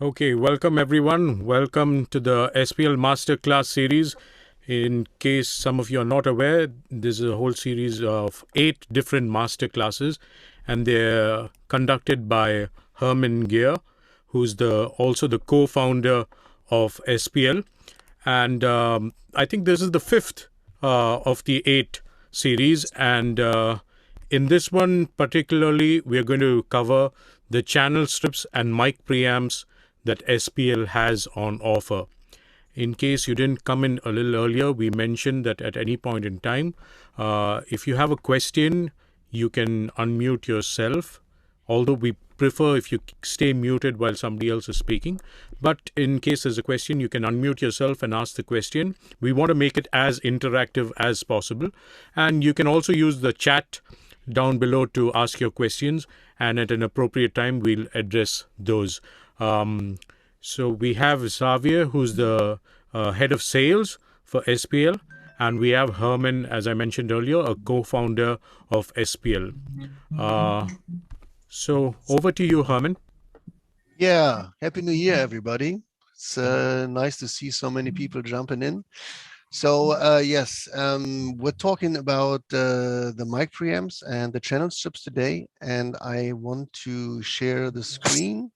Okay, welcome everyone. Welcome to the SPL Masterclass series. In case some of you are not aware, this is a whole series of 8 different masterclasses, and they're conducted by Hermann Gier, who's also the co-founder of SPL. And I think this is the fifth of the 8 series. And in this one particularly, we're going to cover the channel strips and mic preamps that SPL has on offer. In case you didn't come in a little earlier, we mentioned that at any point in time, if you have a question, you can unmute yourself, although we prefer if you stay muted while somebody else is speaking. But in case there's a question, you can unmute yourself and ask the question. We want to make it as interactive as possible. And you can also use the chat down below to ask your questions, and at an appropriate time, we'll address those. So we have Xavier, who's the head of sales for SPL, and we have Herman, as I mentioned earlier, a co-founder of SPL. So over to you, Herman. Yeah, Happy New Year, everybody. It's nice to see so many people jumping in. So yes, we're talking about the mic preamps and the channel strips today, and I want to share the screen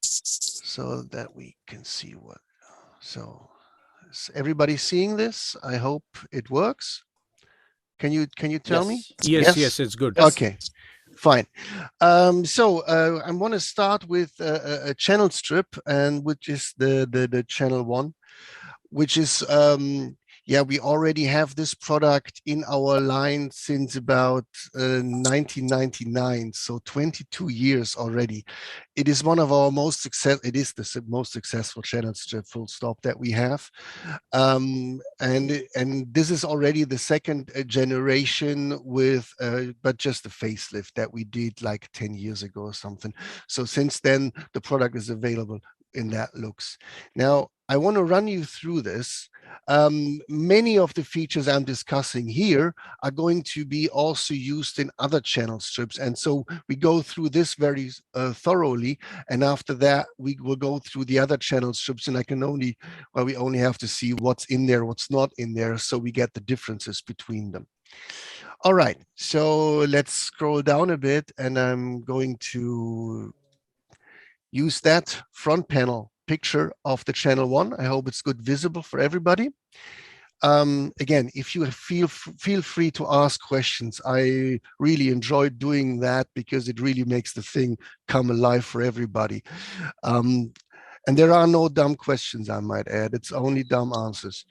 so that we can see what. So is everybody seeing this? I hope it works. Can you tell me? Yes, it's good. Okay. Fine. So I want to start with a channel strip, and which is the channel 1, which is yeah, we already have this product in our line since about 1999, so 22 years already. It is one of our most most successful channel strip, full stop, that we have. And this is already the second generation with but just a facelift that we did like 10 years ago or something. So since then the product is available in that looks. Now I want to run you through this. Many of the features I'm discussing here are going to be also used in other channel strips, and so we go through this very thoroughly, and after that we will go through the other channel strips, and we only have to see what's in there, what's not in there, so we get the differences between them. All right, so let's scroll down a bit, and I'm going to use that front panel picture of the channel 1. I hope it's good visible for everybody. Again, if you feel free to ask questions. I really enjoyed doing that because it really makes the thing come alive for everybody. And there are no dumb questions, I might add. It's only dumb answers.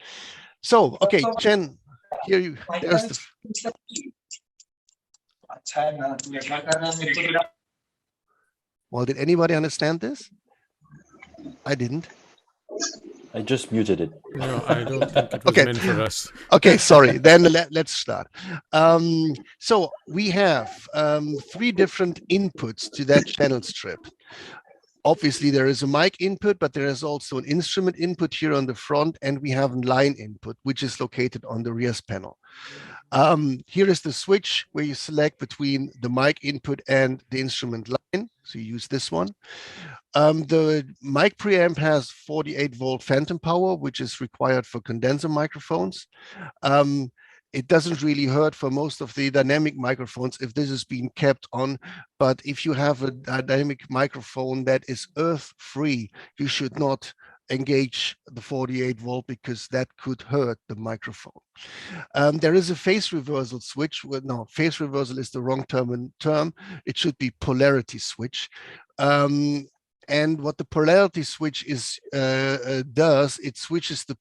So, okay, Chen, there's the. Well, did anybody understand this? I didn't. I just muted it. No, I don't think it was meant for us. Okay, sorry. Then let's start. So we have 3 different inputs to that channel strip. Obviously, there is a mic input, but there is also an instrument input here on the front, and we have a line input, which is located on the rear panel. Here is the switch where you select between the mic input and the instrument line. So you use this one. The mic preamp has 48-volt phantom power, which is required for condenser microphones. It doesn't really hurt for most of the dynamic microphones if this is being kept on, but if you have a dynamic microphone that is earth-free, you should not engage the 48-volt because that could hurt the microphone. There is a phase reversal switch. Well, no, phase reversal is the wrong term. It should be polarity switch. And what the polarity switch does, it switches the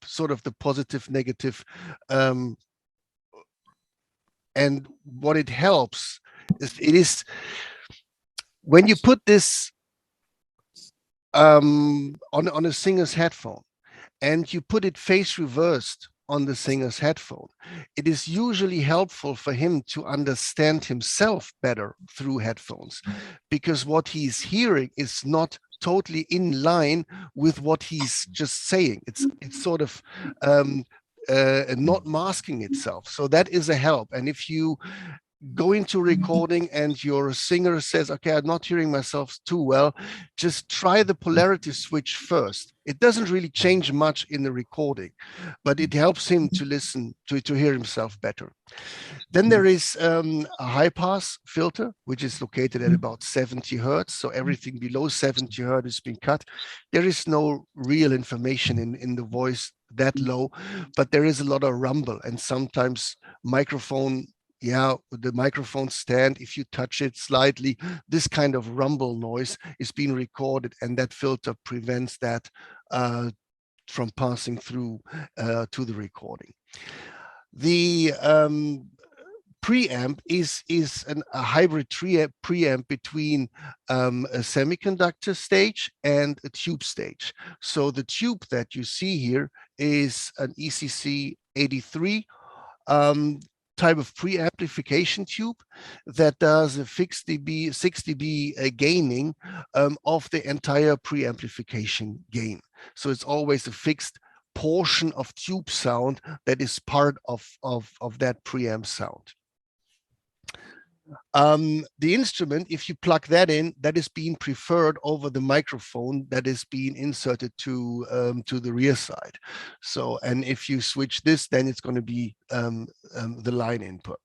sort of the positive, negative, and what it helps is when you put this on a singer's headphone and you put it phase reversed on the singer's headphone, it is usually helpful for him to understand himself better through headphones, because what he's hearing is not totally in line with what he's just saying. It's sort of not masking itself. So that is a help. And if you go into recording and your singer says, okay, I'm not hearing myself too well, just try the polarity switch first. It doesn't really change much in the recording, but it helps him to listen, to hear himself better. Then there is a high pass filter, which is located at about 70 hertz. So everything below 70 hertz has been cut. There is no real information in the voice that low, but there is a lot of rumble, and sometimes the microphone stand, if you touch it slightly, this kind of rumble noise is being recorded, and that filter prevents that from passing through to the recording. The preamp is a hybrid preamp between a semiconductor stage and a tube stage. So the tube that you see here is an ECC 83 type of preamplification tube that does a fixed dB, 6 dB gaining of the entire preamplification gain. So it's always a fixed portion of tube sound that is part of that preamp sound. The instrument, if you plug that in, that is being preferred over the microphone that is being inserted to the rear side. So, and if you switch this, then it's going to be the line input.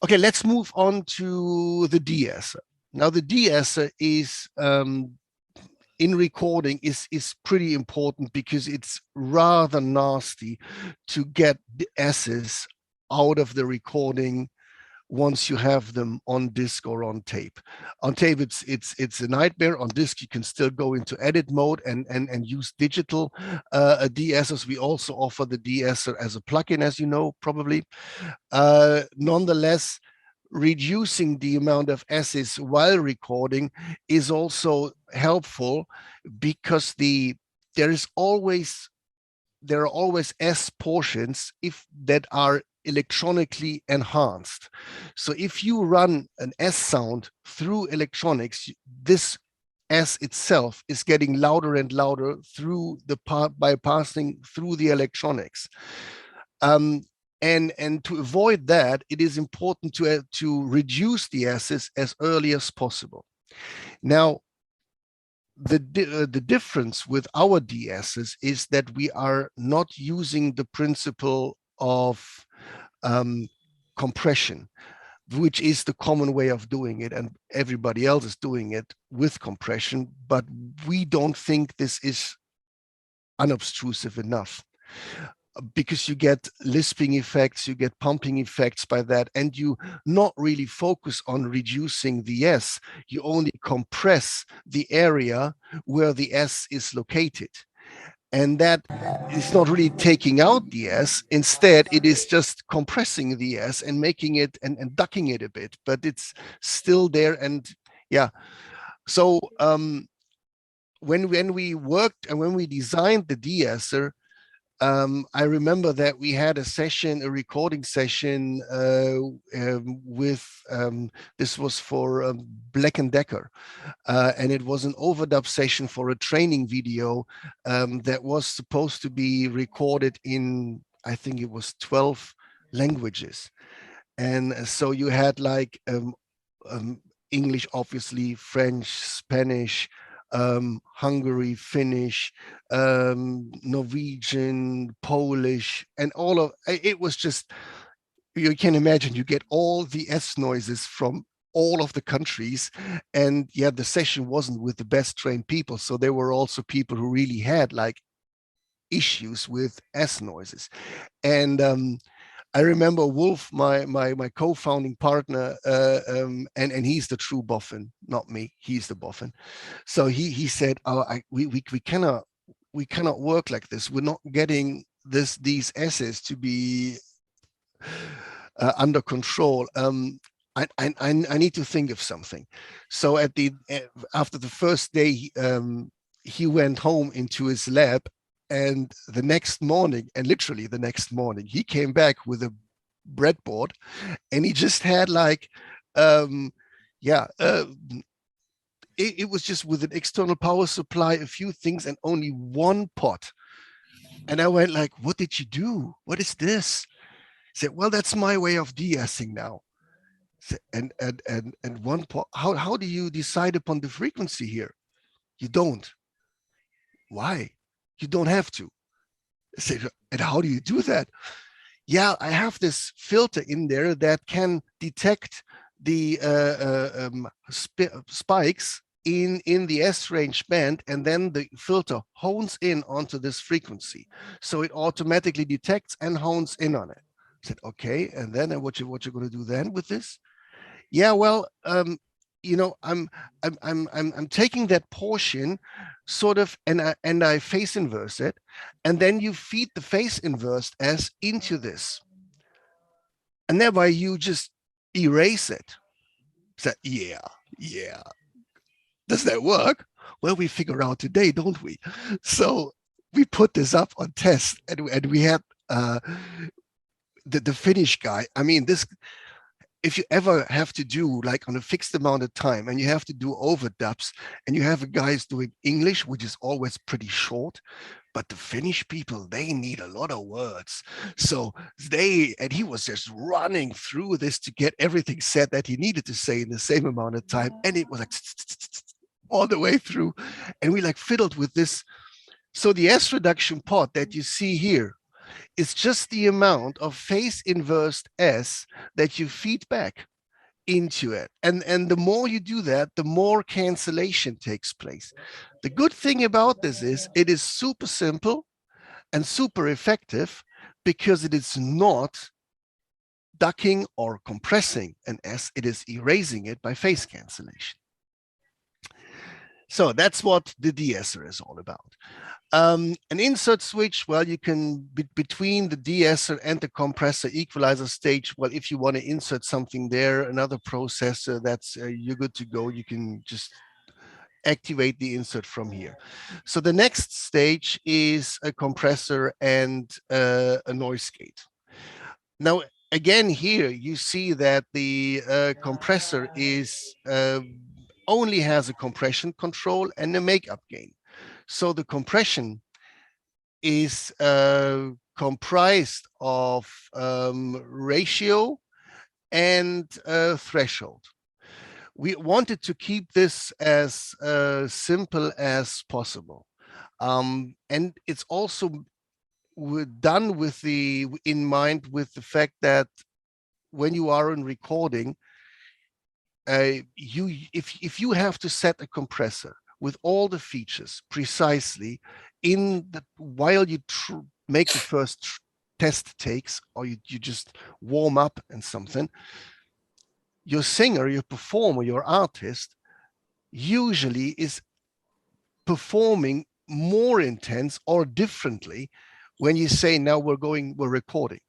Okay, let's move on to the de-esser. Now, the de-esser is in recording is pretty important because it's rather nasty to get the S's out of the recording once you have them on disc or on tape. On tape, it's a nightmare. On disc, you can still go into edit mode and use digital de-essers. We also offer the de-esser as a plugin, as you know, probably. Nonetheless, reducing the amount of S's while recording is also helpful because there are always S portions that are electronically enhanced. So if you run an S sound through electronics, this S itself is getting louder and louder through by passing through the electronics. And to avoid that, it is important to reduce the S's as early as possible. Now, the difference with our de-essers is that we are not using the principle of compression, which is the common way of doing it, and everybody else is doing it with compression, but we don't think this is unobtrusive enough, because you get lisping effects, you get pumping effects by that, and you not really focus on reducing the S. You only compress the area where the S is located. And that is not really taking out the S. Instead, it is just compressing the S and making it and ducking it a bit, but it's still there. And yeah, so when we worked and when we designed the de-esser, I remember that we had a recording session with, this was for Black & Decker, and it was an overdub session for a training video that was supposed to be recorded in, I think it was 12 languages. And so you had like English, obviously, French, Spanish, Hungary, Finnish, Norwegian, Polish, and all of it was just, you can imagine, you get all the S noises from all of the countries. And yeah, the session wasn't with the best trained people. So there were also people who really had like issues with S noises. And I remember Wolf, my co-founding partner, and he's the true boffin, not me. He's the boffin. So he said, "Oh, we cannot work like this. We're not getting these S's to be under control. I need to think of something." So after the first day, he went home into his lab. And the next morning, and literally the next morning, he came back with a breadboard, and he just had like, it was just with an external power supply, a few things, and only one pot. And I went like, "What did you do? What is this?" He said, "Well, that's my way of de-essing now." And one part, how do you decide upon the frequency here? You don't. Why? You don't have to. I said, and how do you do that? Yeah, I have this filter in there that can detect the spikes in the S range band, and then the filter hones in onto this frequency. So it automatically detects and hones in on it. I said, okay, and then what you're going to do then with this? Yeah, well, I'm taking that portion sort of, and I phase inverse it, and then you feed the phase inversed S into this, and thereby you just erase it. So yeah. Does that work? Well, we figure out today, don't we? So we put this up on test, and we had the Finnish guy. I mean, this, if you ever have to do like on a fixed amount of time and you have to do overdubs and you have guys doing English, which is always pretty short, but the Finnish people, they need a lot of words. So and he was just running through this to get everything said that he needed to say in the same amount of time. And it was like all the way through. And we like fiddled with this. So the S reduction part that you see here is just the amount of phase inversed S that you feed back into it. And the more you do that, the more cancellation takes place. The good thing about this is it is super simple and super effective because it is not ducking or compressing an S, it is erasing it by phase cancellation. So that's what the de-esser is all about. An insert switch, well, you can, between the de-esser and the compressor equalizer stage, well, if you want to insert something there, another processor, that's you're good to go. You can just activate the insert from here. So the next stage is a compressor and a noise gate. Now, again, here you see that the compressor is only has a compression control and a makeup gain. So the compression is comprised of ratio and threshold. We wanted to keep this as simple as possible. And it's also done with in mind with the fact that when you are in recording, if you have to set a compressor with all the features precisely while you make the first test takes, or you just warm up and something, your singer, your performer, your artist usually is performing more intense or differently when you say, now we're recording.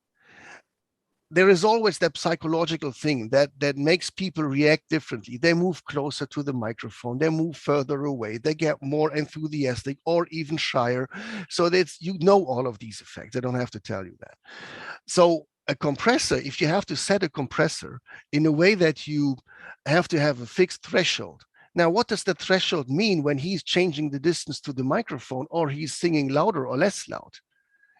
There is always that psychological thing that makes people react differently. They move closer to the microphone, they move further away, they get more enthusiastic or even shyer. So that's, you know, all of these effects. I don't have to tell you that. So a compressor, if you have to set a compressor in a way that you have to have a fixed threshold. Now, what does the threshold mean when he's changing the distance to the microphone or he's singing louder or less loud?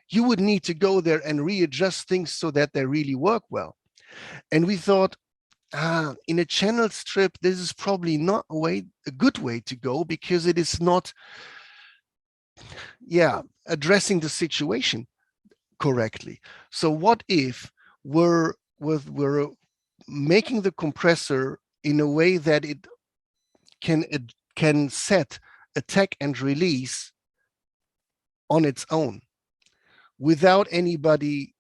You would need to go there and readjust things so that they really work well. And we thought, in a channel strip, this is probably not a good way to go because it is not, addressing the situation correctly. So what if we're making the compressor in a way that it can set attack and release on its own, without anybody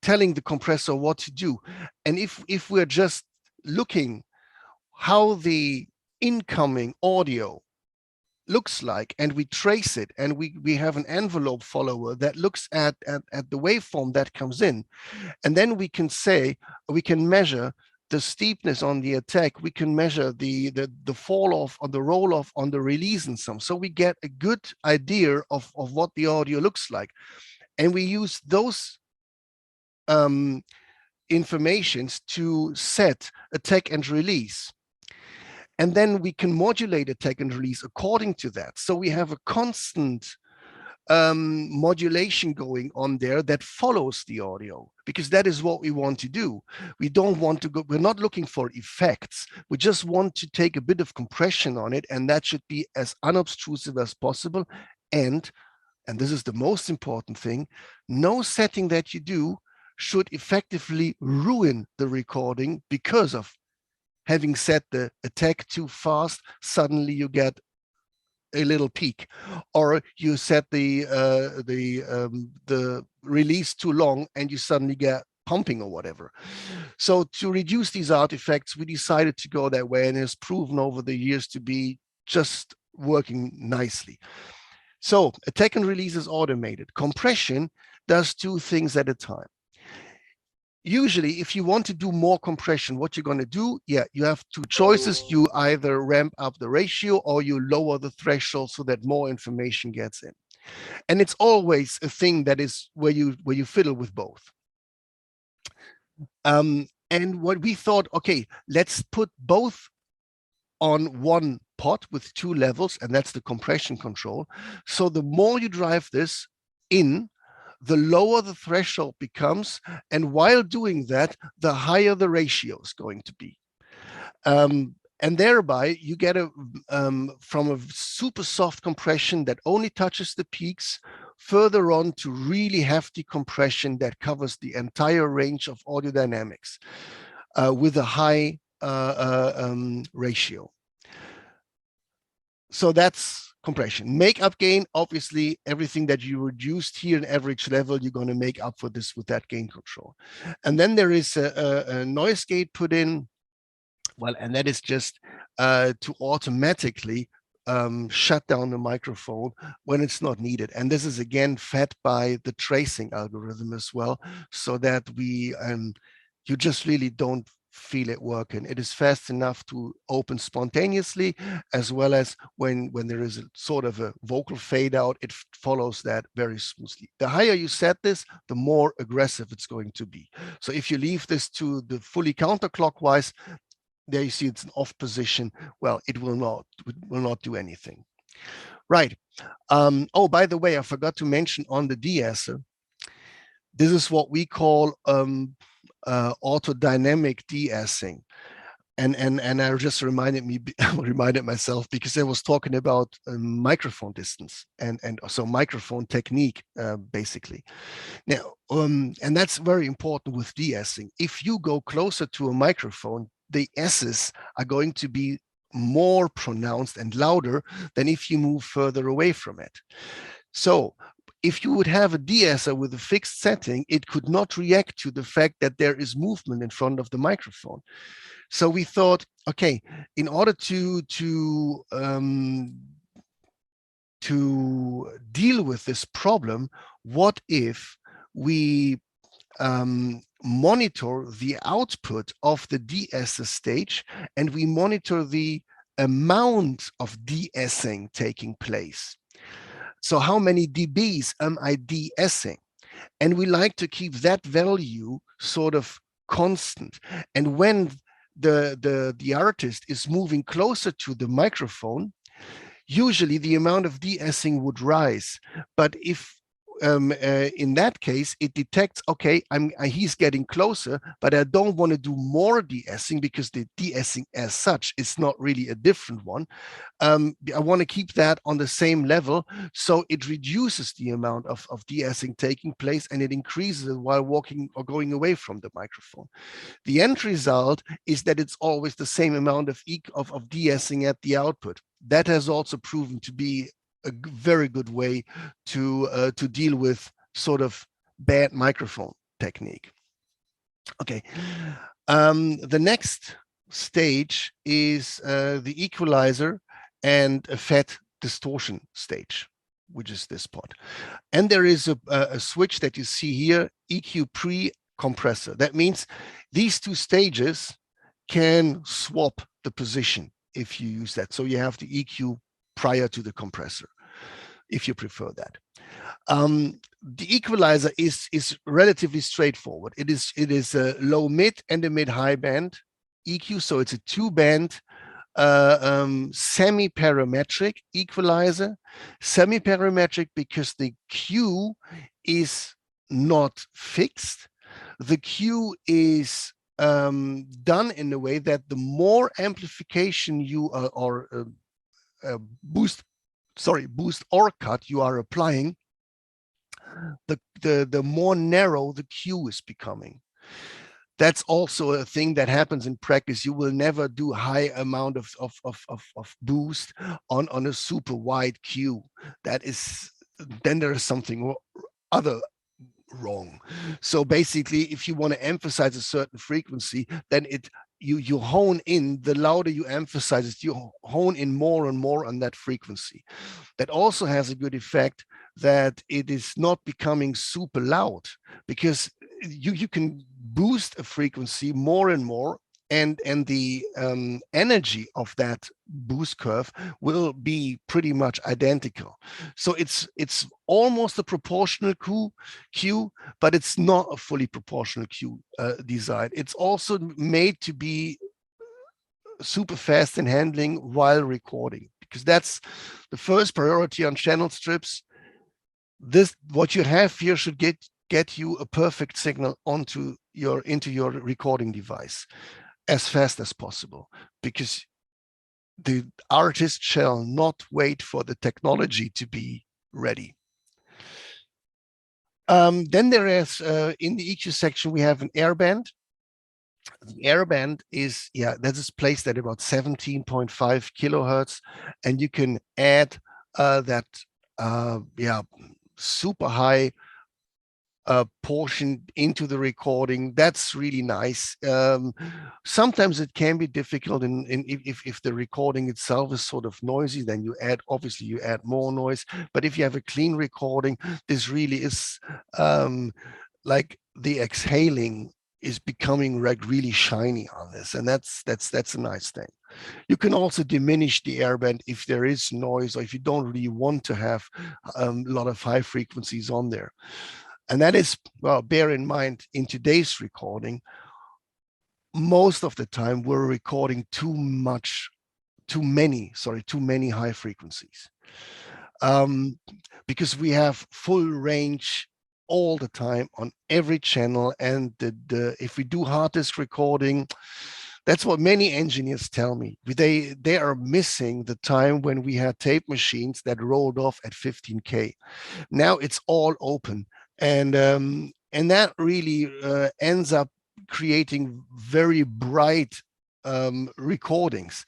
telling the compressor what to do. And if we're just looking how the incoming audio looks like, and we trace it, and we have an envelope follower that looks at the waveform that comes in, and then we can measure the steepness on the attack, we can measure the fall off on the roll off on the release and some, so we get a good idea of what the audio looks like. And we use those informations to set attack and release. And then we can modulate attack and release according to that. So we have a constant modulation going on there that follows the audio, because that is what we want to do. We don't want to go, we're not looking for effects. We just want to take a bit of compression on it, and that should be as unobtrusive as possible. And this is the most important thing, no setting that you do should effectively ruin the recording because of having set the attack too fast. Suddenly you get a little peak, or you set the release too long and you suddenly get pumping or whatever. So to reduce these artifacts, we decided to go that way, and it's proven over the years to be just working nicely. So attack and release is automated. Compression does two things at a time. Usually, if you want to do more compression, what you're going to do, you have two choices. You either ramp up the ratio or you lower the threshold so that more information gets in. And it's always a thing that is where you fiddle with both. And what we thought, okay, let's put both on one pot with two levels, and that's the compression control. So the more you drive this in, the lower the threshold becomes, and while doing that, the higher the ratio is going to be. And thereby, you get from a super soft compression that only touches the peaks, further on to really hefty compression that covers the entire range of audio dynamics with a high ratio. So that's compression. Make-up gain, obviously, everything that you reduced here in average level, you're going to make up for this with that gain control. And then there is a noise gate put in, well, and that is just to automatically shut down the microphone when it's not needed. And this is, again, fed by the tracing algorithm as well, so that you just really don't feel it working. It is fast enough to open spontaneously, as well as when there is a sort of a vocal fade out, it follows that very smoothly. The higher you set this, the more aggressive it's going to be. So if you leave this to the fully counterclockwise, there you see it's an off position. Well, it will not do anything. Right. Oh, by the way, I forgot to mention on the de-esser, this is what we call autodynamic de-essing. And I just reminded myself, because I was talking about microphone distance and so microphone technique, basically. Now, and that's very important with de-essing. If you go closer to a microphone, the S's are going to be more pronounced and louder than if you move further away from it. So if you would have a de-esser with a fixed setting, it could not react to the fact that there is movement in front of the microphone. So we thought, okay, in order to deal with this problem, what if we monitor the output of the de-esser stage, and we monitor the amount of de-essing taking place? So how many dBs am I de-essing? And we like to keep that value sort of constant. And when the artist is moving closer to the microphone, usually the amount of de-essing would rise. But if in that case, it detects, okay, he's getting closer, but I don't want to do more de-essing, because the de-essing as such is not really a different one. I want to keep that on the same level, so it reduces the amount of de-essing taking place, and it increases it while walking or going away from the microphone. The end result is that it's always the same amount of de-essing at the output. That has also proven to be a very good way to deal with sort of bad microphone technique. Okay, the next stage is the equalizer and a fat distortion stage, which is this part. And there is a switch that you see here, EQ pre-compressor. That means these two stages can swap the position if you use that. So you have the EQ prior to the compressor, if you prefer that. The equalizer is relatively straightforward. It is a low mid and a mid high band EQ, so it's a two-band semi-parametric equalizer. Semi-parametric because the Q is not fixed. The Q is done in a way that the more amplification you boost or cut you are applying, the more narrow the Q is becoming. That's also a thing that happens in practice. You will never do high amount of boost on a super wide Q. That is, then there is something other wrong. So basically, if you want to emphasize a certain frequency, then you hone in. The louder you emphasize it, you hone in more and more on that frequency. That also has a good effect that it is not becoming super loud, because you can boost a frequency more and more, and the energy of that boost curve will be pretty much identical. So it's almost a proportional Q, but it's not a fully proportional Q design. It's also made to be super fast in handling while recording, because that's the first priority on channel strips. What you have here should get you a perfect signal into your recording device as fast as possible, because the artist shall not wait for the technology to be ready. Then there is in the EQ section we have an airband. The airband is, that is placed at about 17.5 kilohertz, and you can add that super high portion into the recording. That's really nice. Sometimes it can be difficult if the recording itself is sort of noisy, then you add more noise. But if you have a clean recording, this really is like the exhaling is becoming like really shiny on this, and that's a nice thing. You can also diminish the airband if there is noise, or if you don't really want to have a lot of high frequencies on there. And that is, well, bear in mind, in today's recording, most of the time we're recording too many high frequencies, because we have full range all the time on every channel. And if we do hard disk recording, that's what many engineers tell me. They are missing the time when we had tape machines that rolled off at 15K. Now it's all open. And that really ends up creating very bright recordings.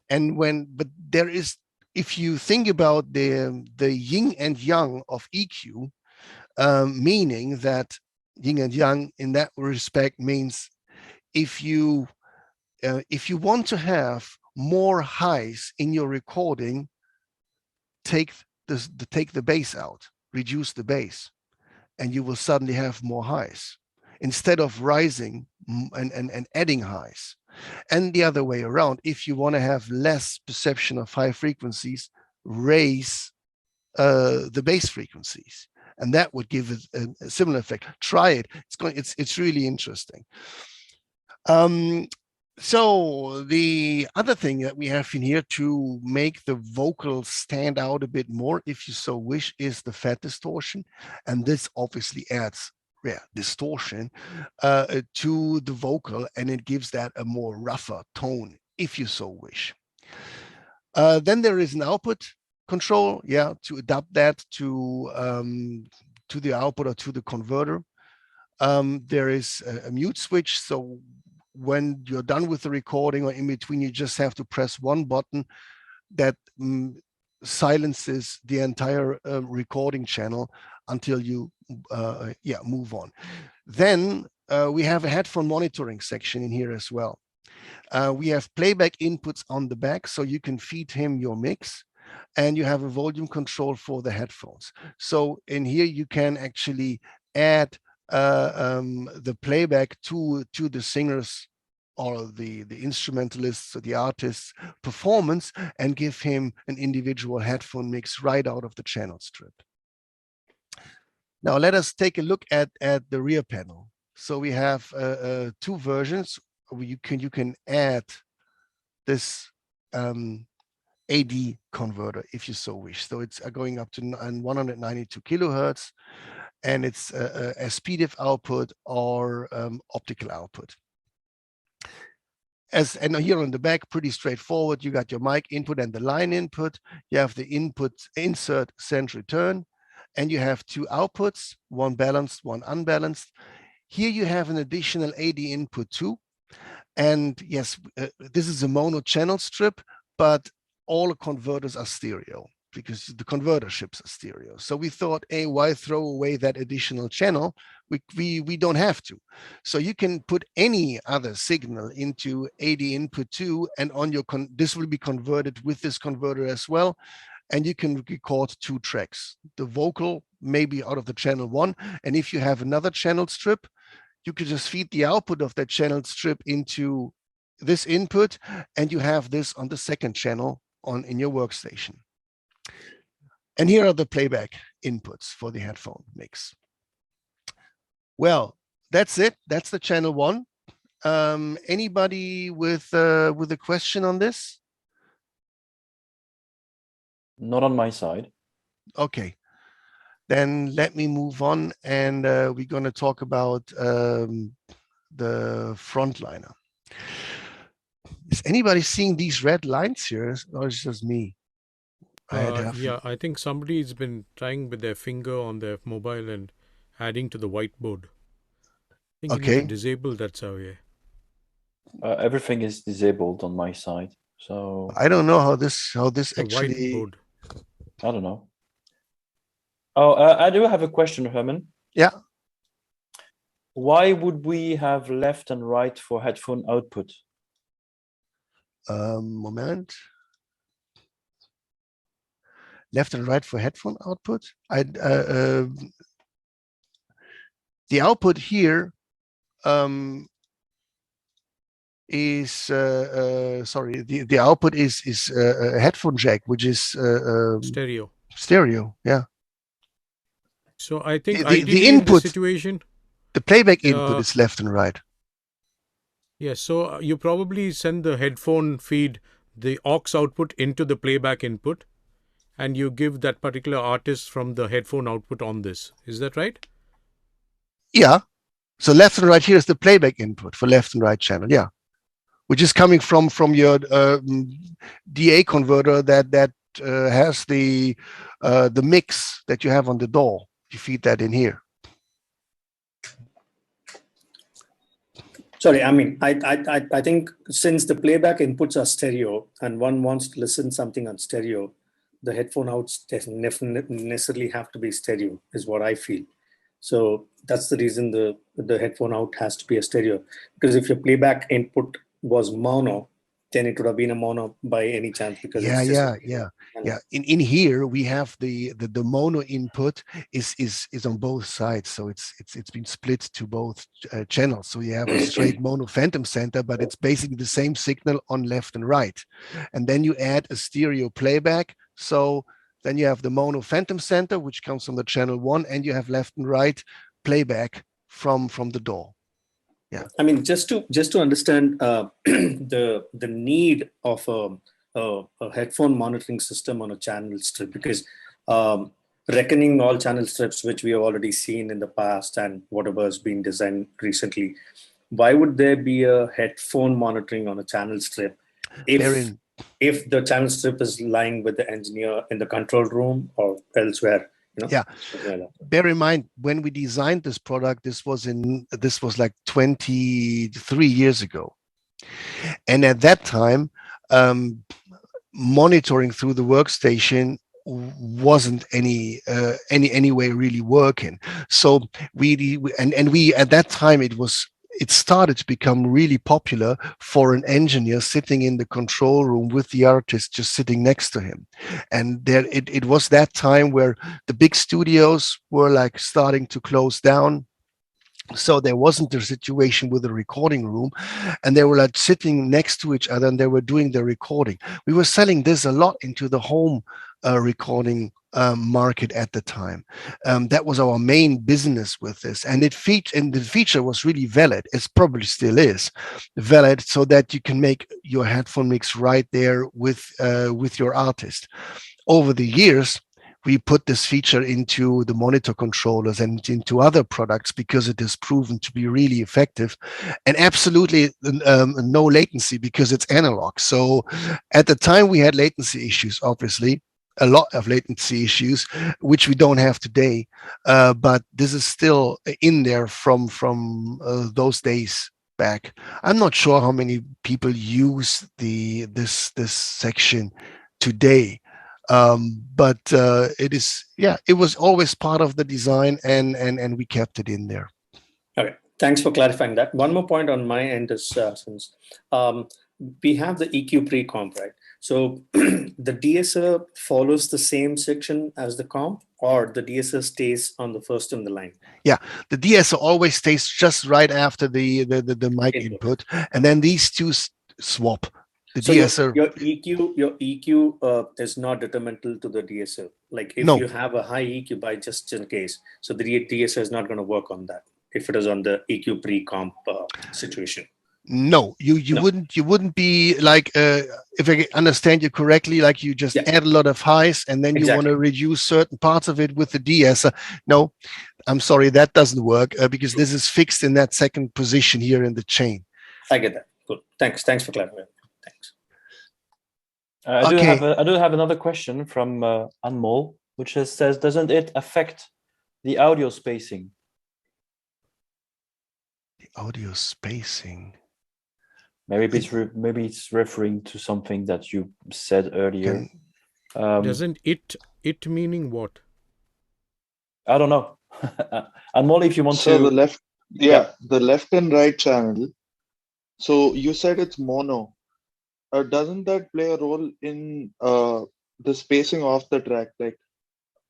But there is, if you think about the yin and yang of EQ, meaning that yin and yang in that respect means if you want to have more highs in your recording, take the bass out, reduce the bass, and you will suddenly have more highs instead of rising and adding highs. And the other way around, if you want to have less perception of high frequencies, raise the bass frequencies, and that would give it a similar effect. Try it. It's really interesting. So the other thing that we have in here to make the vocals stand out a bit more, if you so wish, is the fat distortion. And this obviously adds distortion to the vocal, and it gives that a more rougher tone, if you so wish. Then there is an output control, to adapt that to the output or to the converter. There is a mute switch, so when you're done with the recording or in between, you just have to press one button that silences the entire recording channel until you move on. Then we have a headphone monitoring section in here as well. We have playback inputs on the back, so you can feed him your mix, and you have a volume control for the headphones. So in here you can actually add the playback to the singers or the instrumentalists or the artist's performance, and give him an individual headphone mix right out of the channel strip. Now let us take a look at the rear panel. So we have two versions. You can add this AD converter, if you so wish. So it's going up to 192 kilohertz, and it's a SPDIF output or optical output. And here on the back, pretty straightforward. You got your mic input and the line input. You have the input insert, send, return, and you have two outputs, one balanced, one unbalanced. Here you have an additional AD input too. And yes, this is a mono channel strip, but all converters are stereo because the converter chips are stereo. So we thought, hey, why throw away that additional channel? We don't have to. So you can put any other signal into AD input 2, and on your this will be converted with this converter as well. And you can record 2 tracks. The vocal maybe out of the channel 1. And if you have another channel strip, you could just feed the output of that channel strip into this input, and you have this on the second channel in your workstation. And here are the playback inputs for the headphone mix. Well, that's it. That's the channel 1. Anybody with a question on this? Not on my side. Okay. Then let me move on, and we're going to talk about the frontliner. Is anybody seeing these red lines here, or is it just me? Yeah, I think somebody's been trying with their finger on their mobile and adding to the whiteboard. I think you need to disable that, Xavier. Everything is disabled on my side, so I don't know how this The actually. whiteboard. I don't know. Oh, I do have a question, Herman. Yeah. Why would we have left and right for headphone output? Moment. Left and right for headphone output. The output here is sorry. The output is a headphone jack, which is Stereo. Stereo. Yeah. So I think the input, in this situation, the playback input is left and right. Yes, so you probably send the headphone feed, the aux output into the playback input, and you give that particular artist from the headphone output on this. Is that right? Yeah. So left and right here is the playback input for left and right channel. Yeah, which is coming from your DA converter that has the mix that you have on the door. You feed that in here. Sorry, I mean, I think since the playback inputs are stereo and one wants to listen something on stereo, the headphone outs necessarily have to be stereo, is what I feel. So that's the reason the headphone out has to be a stereo. Because if your playback input was mono, then it would have been a mono by any chance. Because Yeah. In here we have the mono input is on both sides, so it's been split to both channels. So you have a straight mono phantom center, but it's basically the same signal on left and right, and then you add a stereo playback. So then you have the mono phantom center, which comes from the channel 1, and you have left and right playback from the door. Yeah, I mean, just to understand the need of a headphone monitoring system on a channel strip, because reckoning all channel strips, which we have already seen in the past and whatever has been designed recently, why would there be a headphone monitoring on a channel strip if the channel strip is lying with the engineer in the control room or elsewhere? Yeah. Bear in mind, when we designed this product, this was like 23 years ago, and at that time, monitoring through the workstation wasn't any way really working. So we at that time it started to become really popular for an engineer sitting in the control room with the artist just sitting next to him. And it was that time where the big studios were like starting to close down. So there wasn't a situation with a recording room, and they were like sitting next to each other and they were doing the recording. We were selling this a lot into the home recording market at the time. That was our main business with this, and the feature was really valid. It probably still is valid, so that you can make your headphone mix right there with your artist. Over the years, we put this feature into the monitor controllers and into other products because it is proven to be really effective, and absolutely no latency because it's analog. So at the time we had latency issues, obviously a lot of latency issues, which we don't have today. But this is still in there from those days back. I'm not sure how many people use this section today. But it is, yeah, it was always part of the design, and we kept it in there. Okay, thanks for clarifying that. One more point on my end is since we have the EQ pre-comp, right? So the DSR follows the same section as the comp, or the DSR stays on the first in the line? Yeah, the DSR always stays just right after the mic input, and then these two swap. The so DSR, your EQ is not detrimental to the DSR. Like if you have a high EQ by just in case, so the DSR is not going to work on that if it is on the EQ pre-comp situation. No, you wouldn't be like, if I understand you correctly, like you just add a lot of highs and then you want to reduce certain parts of it with the DSR. No, I'm sorry, that doesn't work because this is fixed in that second position here in the chain. I get that. Good. Thanks for clarifying. Thanks. I do have another question from Anmol, which says, doesn't it affect the audio spacing? The audio spacing. Maybe it's referring to something that you said earlier. Doesn't it meaning what? I don't know. Anmol, if you want so to. the left, the left and right channel. So you said it's mono. Doesn't that play a role in the spacing of the track, like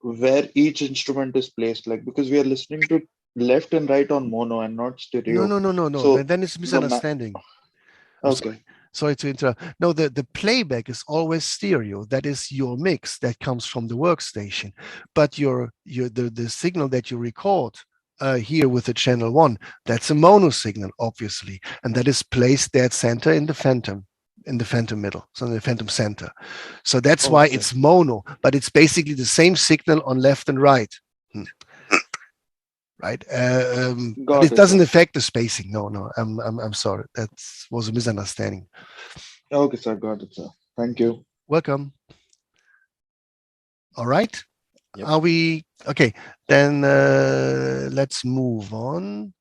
where each instrument is placed? Like, because we are listening to left and right on mono and not stereo. No. So then it's misunderstanding. Okay. Sorry to interrupt. No, the playback is always stereo. That is your mix that comes from the workstation. But the signal that you record here with the channel 1, that's a mono signal, obviously, and that is placed dead center in the phantom middle, so in the phantom center. So that's why it's mono, but it's basically the same signal on left and right. Right, but it doesn't affect the spacing. No, I'm sorry, that was a misunderstanding. Okay, sir, got it, sir. Thank you. Welcome. All right. Yep. Are we okay? Then let's move on.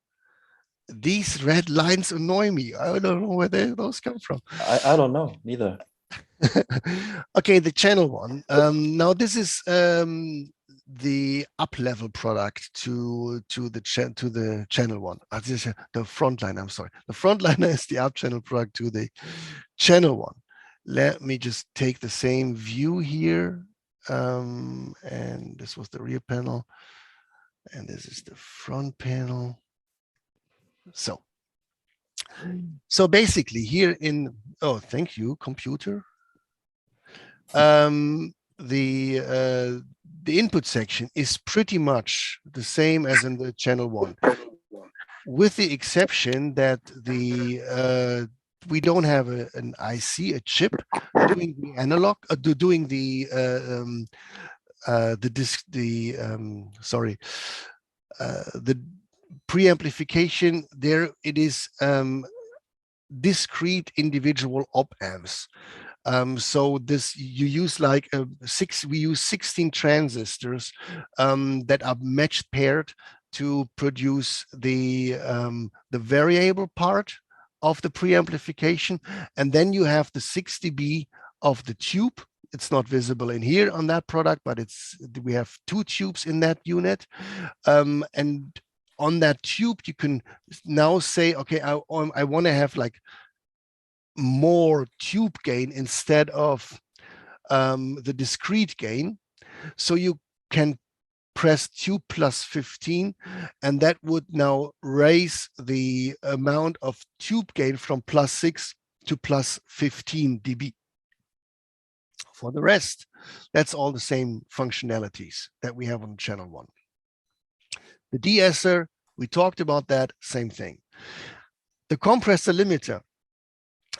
These red lines annoy me. I don't know where those come from. I don't know neither. Okay, the channel 1. Now this is the up level product to the channel 1. The frontline. I'm sorry. The frontliner is the up channel product to the channel 1. Let me just take the same view here. And this was the rear panel, and this is the front panel. So basically here in, thank you, computer. The input section is pretty much the same as in the channel 1, with the exception that we don't have an IC, a chip doing the analog, doing the preamplification. There it is discrete individual op amps. So this you use like we use 16 transistors that are matched paired to produce the variable part of the preamplification, and then you have the 6 dB of the tube. It's not visible in here on that product, but we have 2 tubes in that unit, and on that tube you can now say, okay, I want to have like more tube gain instead of the discrete gain. So you can press tube plus 15, and that would now raise the amount of tube gain from plus 6 to plus 15 dB. For the rest, that's all the same functionalities that we have on channel 1. The de-esser, we talked about that, same thing. The compressor limiter.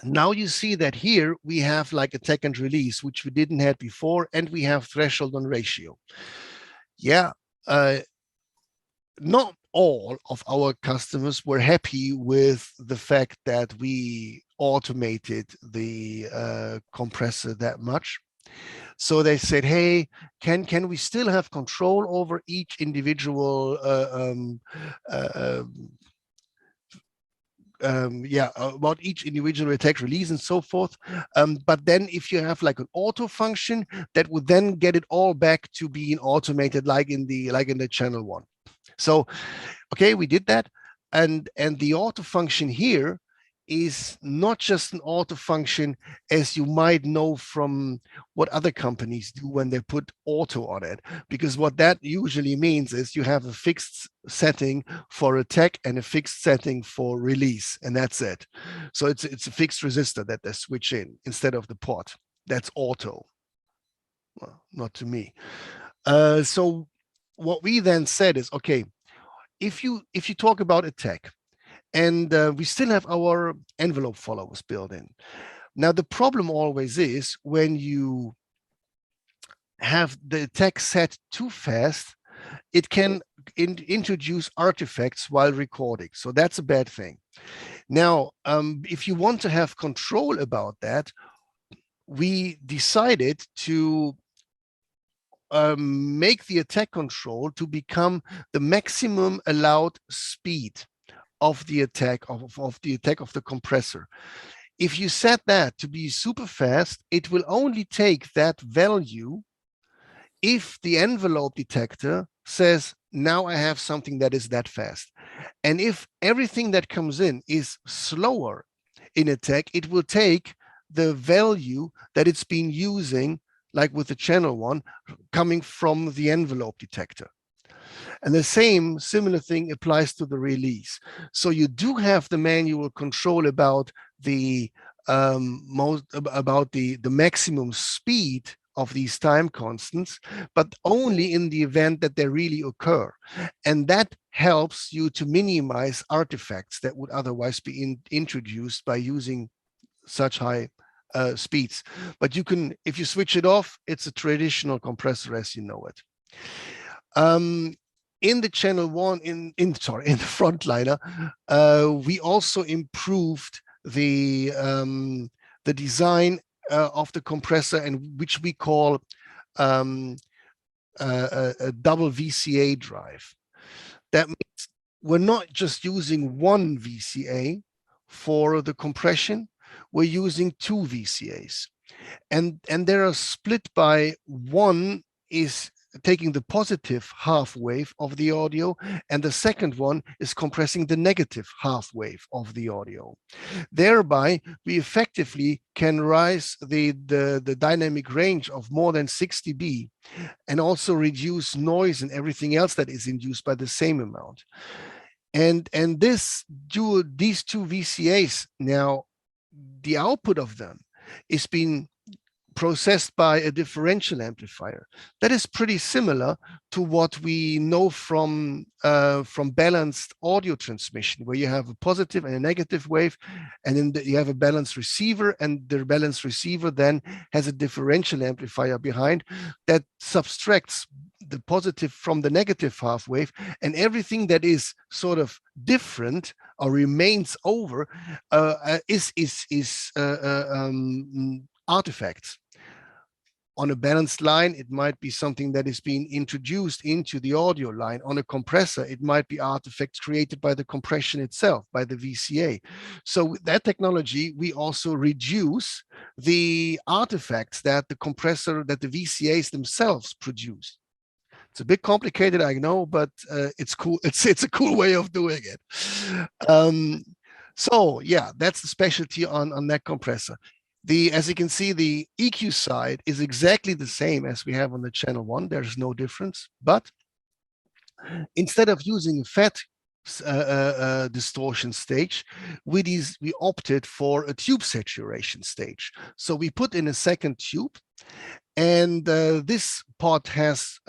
Now you see that here we have like attack and release, which we didn't have before, and we have threshold on ratio. Yeah, not all of our customers were happy with the fact that we automated the compressor that much. So they said, hey, can we still have control over each individual about each individual attack release and so forth. But then if you have like an auto function, that would then get it all back to being automated like in the channel 1. So, okay, we did that. And the auto function here is not just an auto function as you might know from what other companies do when they put auto on it, because what that usually means is you have a fixed setting for attack and a fixed setting for release, and that's it. So it's a fixed resistor that they switch in instead of the port. That's auto. Well, not to me. So what we then said is, okay, if you talk about attack, and we still have our envelope followers built in. Now, the problem always is when you have the attack set too fast, it can introduce artifacts while recording. So that's a bad thing. Now, if you want to have control about that, we decided to make the attack control to become the maximum allowed speed of the attack of the compressor. If you set that to be super fast, it will only take that value if the envelope detector says, now I have something that is that fast. And if everything that comes in is slower in attack, it will take the value that it's been using, like with the channel 1, coming from the envelope detector. And the similar thing applies to the release. So you do have the manual control about the maximum speed of these time constants, but only in the event that they really occur. And that helps you to minimize artifacts that would otherwise be introduced by using such high speeds. But you can, if you switch it off, it's a traditional compressor as you know it. In the channel 1, in the frontliner, we also improved the design of the compressor, and which we call a double VCA drive. That means we're not just using one VCA for the compression, we're using 2 VCAs. And they are split by, one is taking the positive half wave of the audio, and the second one is compressing the negative half wave of the audio. Thereby, we effectively can rise the dynamic range of more than 6 dB, and also reduce noise and everything else that is induced by the same amount. And these 2 VCAs now, the output of them is being processed by a differential amplifier. That is pretty similar to what we know from balanced audio transmission, where you have a positive and a negative wave, and then you have a balanced receiver, and the balanced receiver then has a differential amplifier behind that subtracts the positive from the negative half wave, and everything that is sort of different or remains over is artifacts. On a balanced line, it might be something that is being introduced into the audio line. On a compressor, it might be artifacts created by the compression itself, by the VCA. So with that technology, we also reduce the artifacts that the compressor, that the VCAs themselves produce. It's a bit complicated, I know, but it's cool. It's a cool way of doing it. So yeah, that's the specialty on that compressor. As you can see, the EQ side is exactly the same as we have on the channel 1. There's no difference, but Instead of using a fat distortion stage, we opted for a tube saturation stage. So we put in a second tube, and this pot has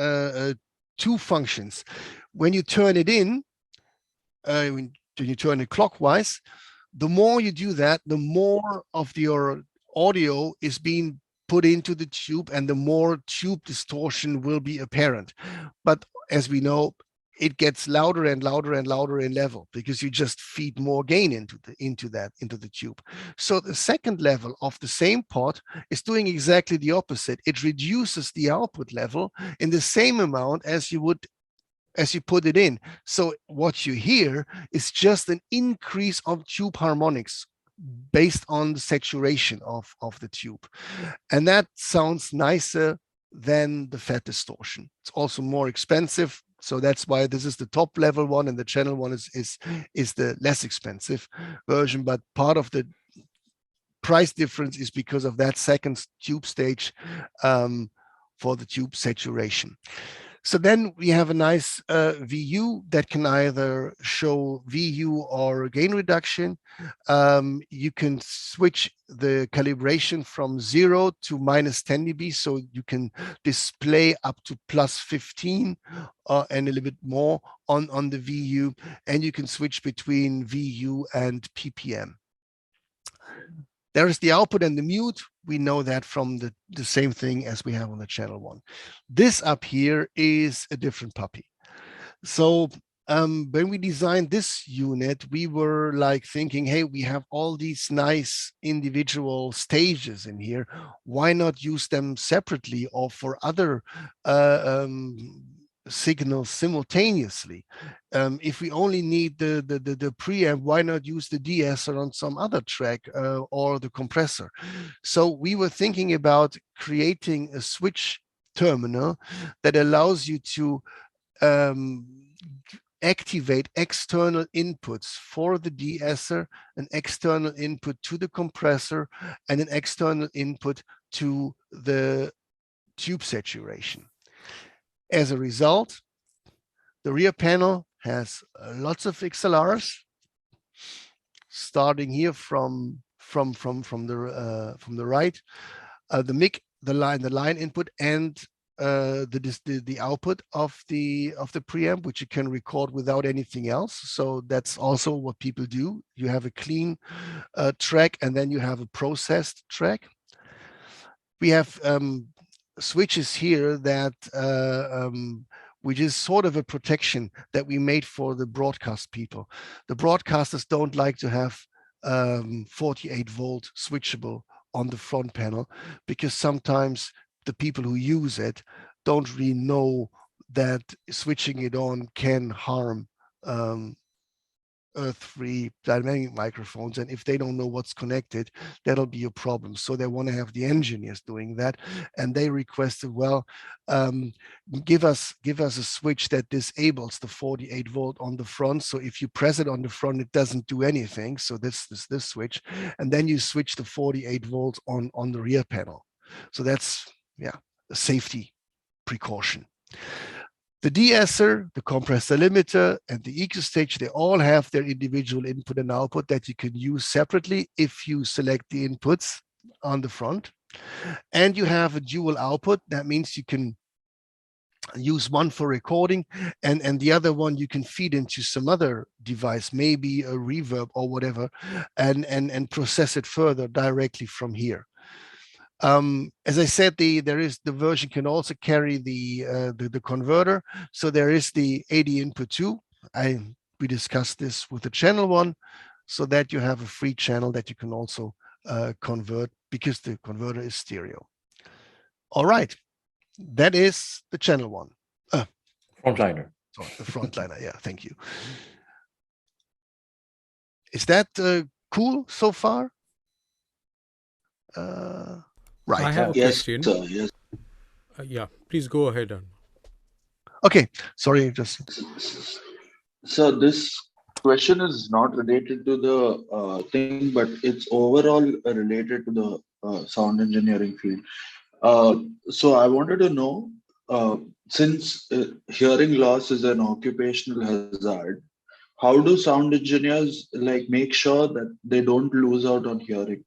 two functions. When you turn it in, when you turn it clockwise, the more you do that, the more of your audio is being put into the tube, and the more tube distortion will be apparent. But as we know, it gets louder and louder and louder in level, because you just feed more gain into the tube. So the second level of the same pot is doing exactly the opposite. It reduces the output level in the same amount as you would as you put it in. So what you hear is just an increase of tube harmonics based on the saturation of the tube. And that sounds nicer than the fat distortion. It's also more expensive. So that's why this is the top level one, and the channel one is the less expensive version. But part of the price difference is because of that second tube stage for the tube saturation. So then we have a nice VU that can either show VU or gain reduction. You can switch the calibration from 0 to -10 dB, so you can display up to +15 and a little bit more on the VU, and you can switch between VU and PPM. There is the output and the mute. We know that from the same thing as we have on the channel one. This up here is a different puppy. So when we designed this unit, we were like thinking, hey, we have all these nice individual stages in here. Why not use them separately or for other signals simultaneously? If we only need the preamp, why not use the de-esser on some other track or the compressor? So we were thinking about creating a switch terminal that allows you to activate external inputs for the de-esser, an external input to the compressor, and an external input to the tube saturation. As a result, the rear panel has lots of XLRs, starting here from the right, the mic, the line input, and the output of the preamp, which you can record without anything else. So that's also what people do. You have a clean track, and then you have a processed track. We have switches here that which is sort of a protection that we made for the broadcast people. The broadcasters don't like to have 48 volt switchable on the front panel, because sometimes the people who use it don't really know that switching it on can harm earth-free dynamic microphones, and if they don't know what's connected, that'll be a problem. So they want to have the engineers doing that, and they requested, well, give us a switch that disables the 48 volt on the front. So if you press it on the front, it doesn't do anything. So this switch, and then you switch the 48 volts on the rear panel. So that's, yeah, a safety precaution. The de-esser, the compressor limiter, and the EQ stage, they all have their individual input and output that you can use separately if you select the inputs on the front. And you have a dual output. That means you can use one for recording, and the other one you can feed into some other device, maybe a reverb or whatever, and process it further directly from here. As I said, the version can also carry the converter. So there is the AD input 2. We discussed this with the channel one, so that you have a free channel that you can also convert, because the converter is stereo. All right, that is the channel one. Frontliner. Sorry, the frontliner. Yeah, thank you. Is that cool so far? Right. I have a question. Sir, yes. Yeah, please go ahead. Okay, sorry, just. So this question is not related to the thing, but it's overall related to the sound engineering field. So I wanted to know, since hearing loss is an occupational hazard, how do sound engineers like make sure that they don't lose out on hearing?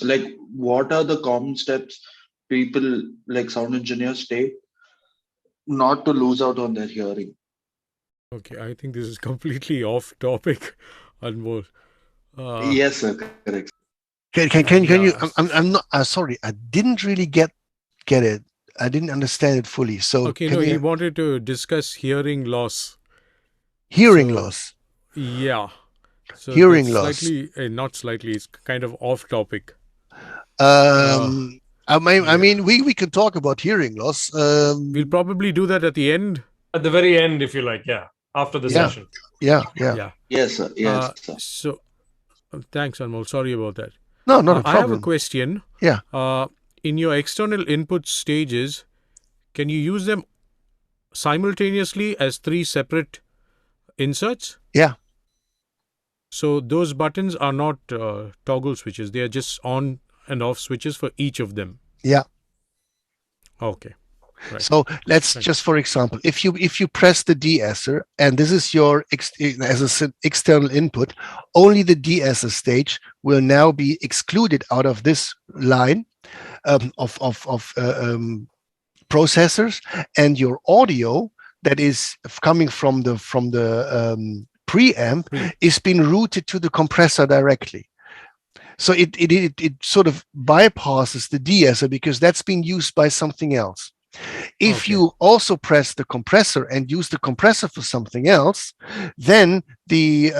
Like, what are the common steps people like sound engineers take not to lose out on their hearing? Okay, I think this is completely off topic, Anmol. Yes, sir, correct. Can you? Yeah. I'm not sorry. I didn't really get it. I didn't understand it fully. So Okay, can no, he you wanted to discuss hearing loss. hearing So, loss? yeah. So Hearing that's loss. slightly, not slightly, it's kind of off topic. I yeah. mean, we can talk about hearing loss. We'll probably do that at the end. At the very end, if you like, yeah, after the Yeah. session. Yeah. Yes, sir. Yes, sir. So, thanks, Anmol. Sorry about that. No, not a I have a problem. question. Yeah. In your external input stages, can you use them simultaneously as 3 separate inserts? Yeah. So those buttons are not toggle switches. They are just on and off switches for each of them. Yeah. Okay. Right. So let's Thanks. just, for example, if you press the de-esser and this is your as an external input, only the de-esser stage will now be excluded out of this line of processors, and your audio that is coming from the preamp is being routed to the compressor directly. So it sort of bypasses the de-esser because that's being used by something else. If Okay. you also press the compressor and use the compressor for something else, then the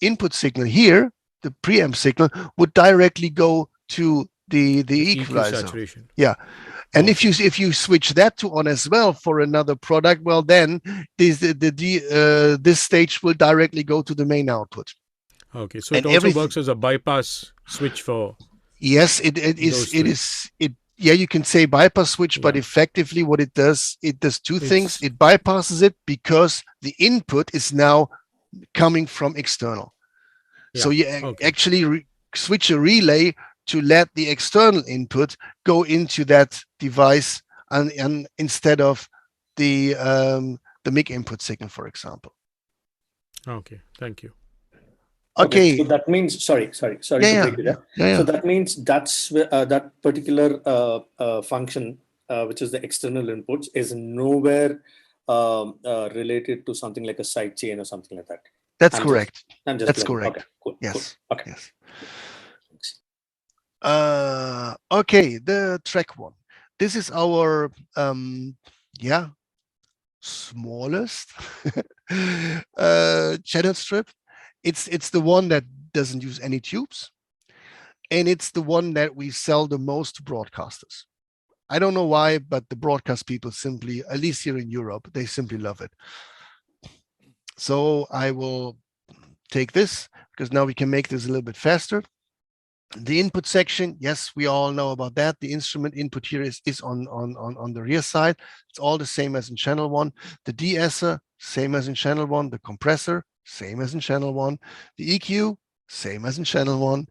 input signal here, the preamp signal, would directly go to the EQ equalizer. saturation. Yeah. And Okay. if you switch that to on as well for another product, well, then this stage will directly go to the main output. Okay. So And it also everything- works as a bypass switch for. Yes, it Those is. three. Yeah, you can say bypass switch, but Yeah. effectively what it does two things. It's- It bypasses it because the input is now coming from external. So you okay. actually switch a relay to let the external input go into that device and instead of the mic input signal, for example. Okay. Thank you. Okay. So that means, sorry to break it. Yeah. So that means that's that particular function, which is the external inputs, is nowhere related to something like a side chain or something like that. That's correct. That's correct. Okay, cool. Yes. Cool. Okay. Yes. Okay, the track one. This is our smallest channel strip. It's the one that doesn't use any tubes, and it's the one that we sell the most to broadcasters. I don't know why, but the broadcast people simply, at least here in Europe, they simply love it. So I will take this because now we can make this a little bit faster. The input section, yes, we all know about that. The instrument input here is on the rear side. It's all the same as in channel 1. The de-esser, same as in channel 1. The compressor, same as in channel 1. The EQ, same as in channel 1.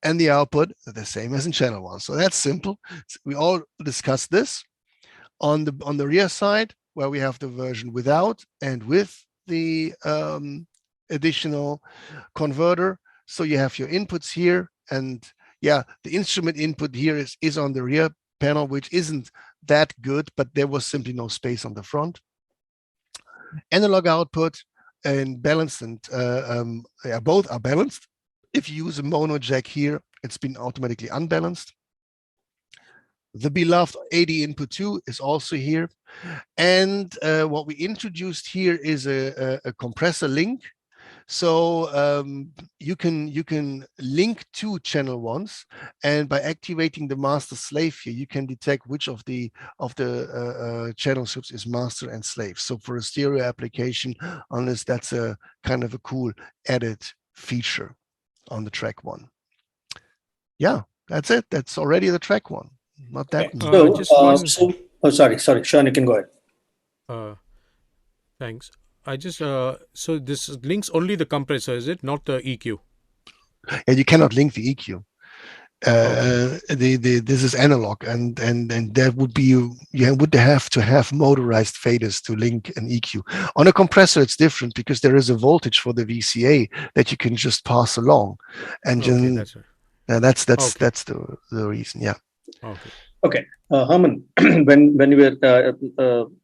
And the output, the same as in channel 1. So that's simple. We all discussed this. On the rear side, where we have the version without and with the additional converter. So you have your inputs here. And yeah, the instrument input here is on the rear panel, which isn't that good, but there was simply no space on the front. Analog output and balanced, and both are balanced. If you use a mono jack here, it's been automatically unbalanced. The beloved 80 input 2 is also here. And what we introduced here is a compressor link. So you can link two channel 1s, and by activating the master slave here, you can detect which of the channel strips is master and slave. So for a stereo application, unless that's a kind of a cool added feature on the track 1. Yeah, that's it. That's already the track 1. Not that. Sorry, Sean, you can go ahead. Thanks. I just so this links only the compressor, is it, not the EQ? And you cannot link the EQ. This is analog, and there would be, you would have to have motorized faders to link an EQ. On a compressor, it's different because there is a voltage for the VCA that you can just pass along, and Okay, that's right. that's Okay. the reason. Yeah. Okay. Okay, Herman, when you were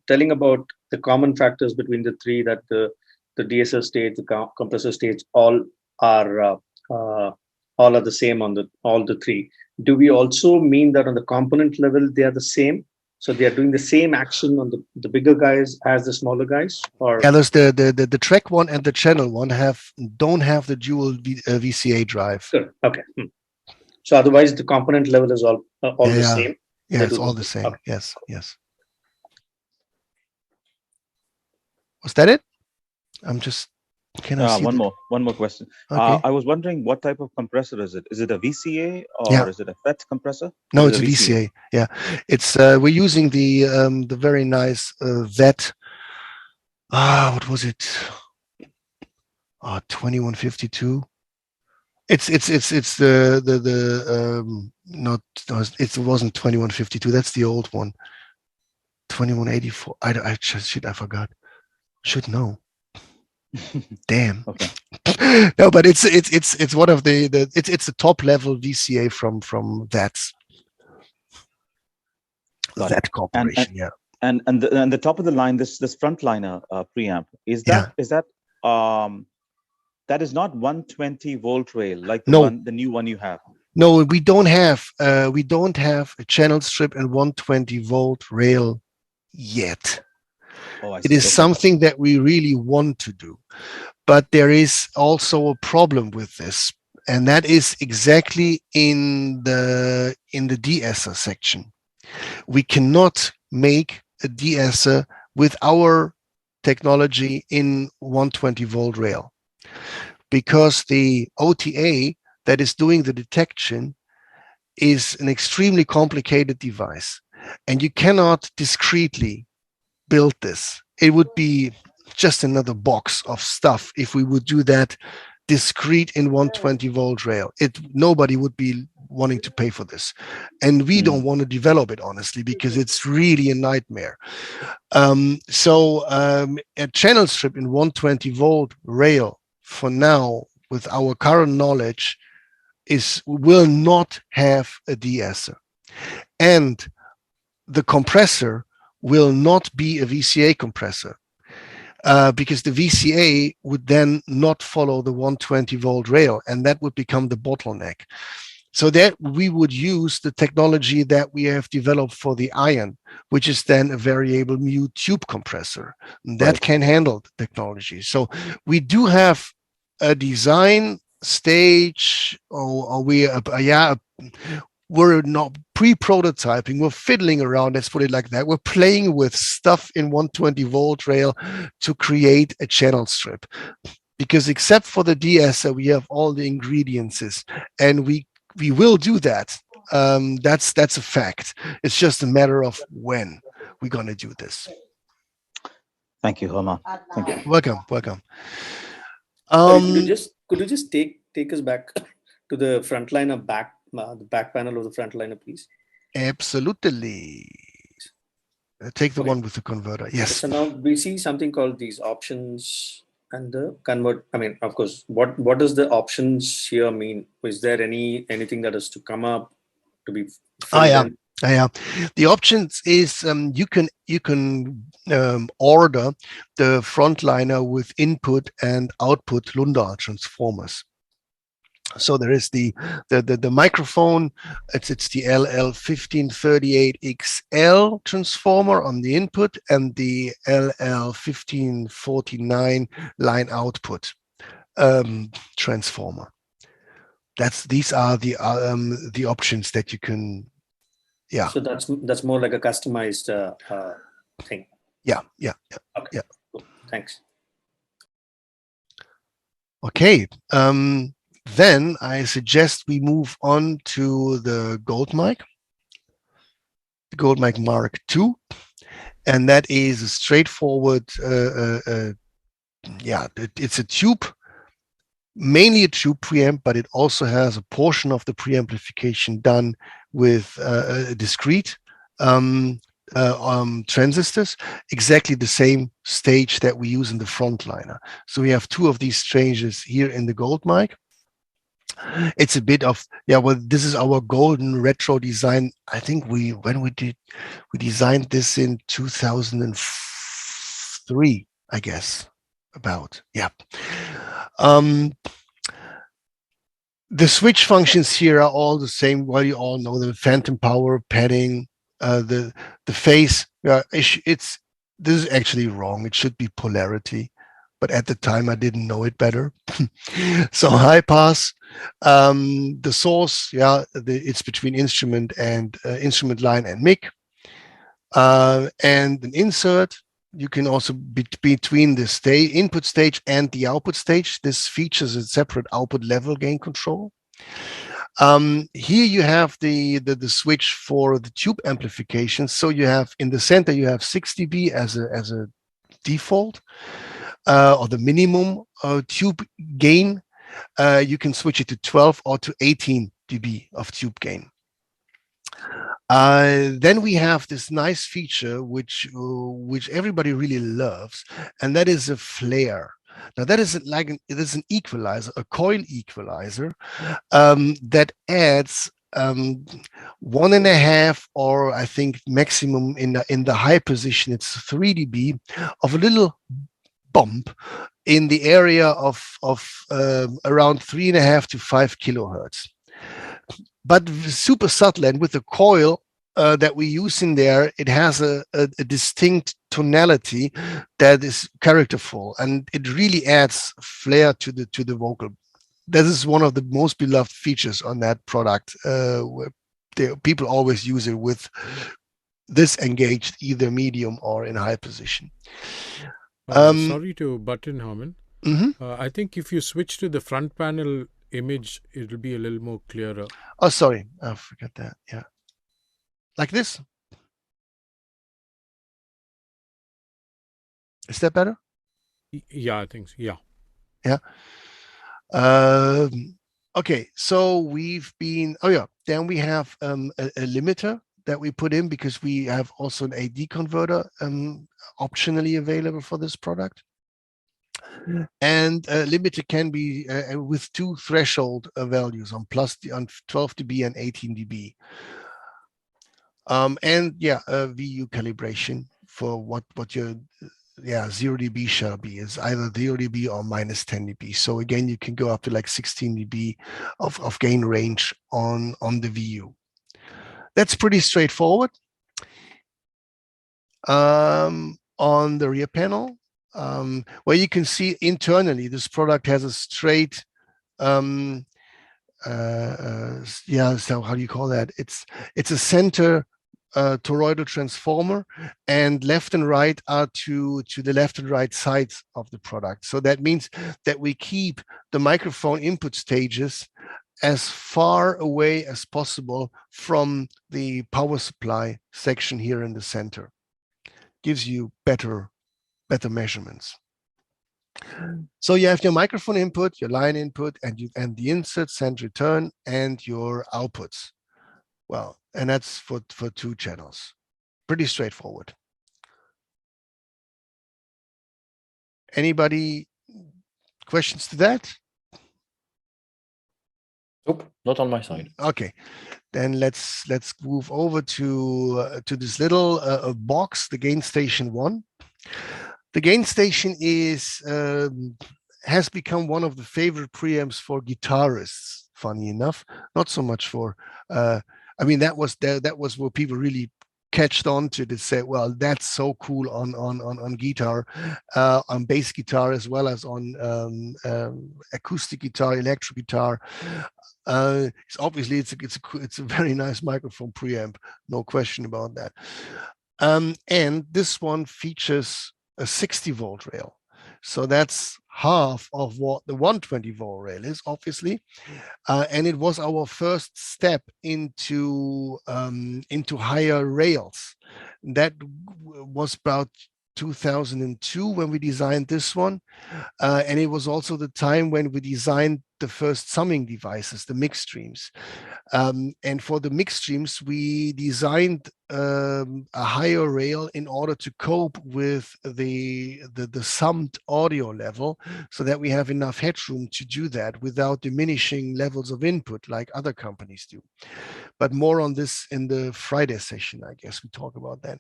telling about the common factors between the three, that the DSL stage, the compressor stage, all are the same on all the three. Do we also mean that on the component level they are the same? So they are doing the same action on the bigger guys as the smaller guys, or Yeah, there's the track one and the channel one don't have the dual VCA drive. good. Okay. So otherwise, the component level is all the same. Yeah, it's all the same. Okay. Yes, yes. Was that it? I'm just. Can I see one more question. Okay. I was wondering, what type of compressor is it? Is it a VCA or is it a FET compressor? No, it's a VCA. Yeah, it's we're using the very nice VET. What was it? 2152. It's not, it wasn't 2152. That's the old one. 2184. I forgot. Should know. Damn. Okay. No, but it's one of it's the top level VCA from VETs. VET Corporation. And the top of the line, this frontliner preamp, is that that is not 120 volt rail like the new one you have? No, we don't have a channel strip and 120 volt rail yet. Oh, it is something that we really want to do, but there is also a problem with this, and that is exactly in the de-esser section. We cannot make a de-esser with our technology in 120 volt rail, because the OTA that is doing the detection is an extremely complicated device, and you cannot discreetly build this. It would be just another box of stuff if we would do that discrete in 120 volt rail. Nobody would be wanting to pay for this, and we don't want to develop it, honestly, because it's really a nightmare. So a channel strip in 120 volt rail for now, with our current knowledge, will not have a de-esser, and the compressor will not be a VCA compressor, because the VCA would then not follow the 120 volt rail, and that would become the bottleneck. So that we would use the technology that we have developed for the iron, which is then a variable mu tube compressor that can handle the technology. So we do have a design stage, or we're not pre-prototyping, we're fiddling around, let's put it like that. We're playing with stuff in 120 volt rail to create a channel strip, because except for the de-esser, we have all the ingredients, and we will do that. That's a fact. It's just a matter of when we're going to do this. Thank you, Hermann. Thank you. Welcome. Could you just take us back to the frontliner the back panel of the frontliner, please? Absolutely. Take the one with the converter. Yes. So now we see something called these options and the convert. I mean, of course, what does the options here mean? Is there anything that is to come up to be filled in? Yeah. The options is you can order the frontliner with input and output Lundal transformers. So there is the microphone. It's the LL1538XL transformer on the input, and the LL1549 line output transformer. These are the options that you can. Yeah. So that's more like a customized thing. Yeah. Okay. Yeah. Cool. Thanks. Okay. Then I suggest we move on to the Gold mic, the Gold mic Mark II, and that is a straightforward. It's a tube mainly a tube preamp, but it also has a portion of the preamplification done with discrete transistors, exactly the same stage that we use in the frontliner. So we have two of these stages here in the gold mic. It's a bit of, yeah, well, this is our golden retro design. I think we designed this in 2003, I guess, about, yeah. The switch functions here are all the same. Well, you all know the phantom power, padding, the phase. This is actually wrong. It should be polarity, but at the time I didn't know it better. So high pass, the source, yeah, it's between instrument and instrument line and mic, and an insert. You can also between the input stage and the output stage. This features a separate output level gain control. Here you have the switch for the tube amplification. So you have in the center you have 6 dB as a default, or the minimum tube gain. You can switch it to 12 or to 18 dB of tube gain. Then we have this nice feature which everybody really loves, and that is a flare. Now that is it is an equalizer, a coil equalizer, that adds 1.5, or I think maximum in the high position it's 3 dB of a little bump in the area of around 3.5 to 5 kilohertz. But super subtle, and with the coil that we use in there, it has a distinct tonality that is characterful, and it really adds flair to the vocal. This is one of the most beloved features on that product. People always use it with this engaged, either medium or in high position. Sorry to butt in, Hermann. Mm-hmm. I think if you switch to the front panel image, it'll be a little more clearer. Oh, sorry, I forgot that. Yeah, like this. Is that better? Yeah, I think so. Yeah. Yeah. Okay, so we've been. Oh yeah, then we have a limiter that we put in because we have also an AD converter optionally available for this product. And limiter can be with two threshold values on 12 dB and 18 dB. And yeah, VU calibration for what your 0 dB shall be is either 0 dB or minus 10 dB. So again, you can go up to like 16 dB of gain range on the VU. That's pretty straightforward. On the rear panel, where you can see internally, this product has a straight, so how do you call that? It's a center toroidal transformer, and left and right are to the left and right sides of the product. So that means that we keep the microphone input stages as far away as possible from the power supply section here in the center. Gives you better measurements. So you have your microphone input, your line input, and the insert, send, return, and your outputs. Well, and that's for 2 channels. Pretty straightforward. Anybody questions to that? Nope, not on my side. Okay, then let's move over to this little box, the Gain Station 1. The Gain Station has become one of the favorite preamps for guitarists. Funny enough, not so much for. I mean, that was where people really catched on to say, well, that's so cool on guitar, on bass guitar, as well as on acoustic guitar, electric guitar. It's obviously it's a very nice microphone preamp, no question about that. And this one features a 60 volt rail, so that's half of what the 120 volt rail is, obviously. And it was our first step into higher rails. That was about 2002 when we designed this one. And it was also the time when we designed the first summing devices, the mix streams. And for the mix streams, we designed a higher rail in order to cope with the summed audio level, so that we have enough headroom to do that without diminishing levels of input like other companies do. But more on this in the Friday session, I guess we talk about that.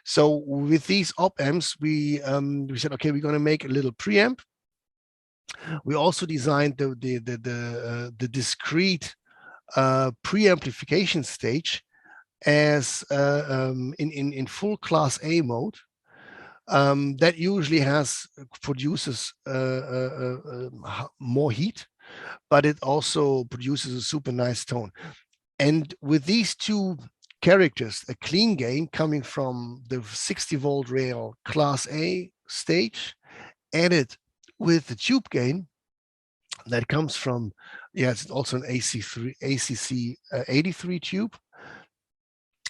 So with these op amps, we said, okay, we're going to make a little preamp. We also designed the discrete preamplification stage as in full class A mode. That usually produces more heat, but it also produces a super nice tone. And with these two characters, a clean gain coming from the 60-volt rail class A stage, added with the tube gain that comes from, it's also an ACC 83 tube.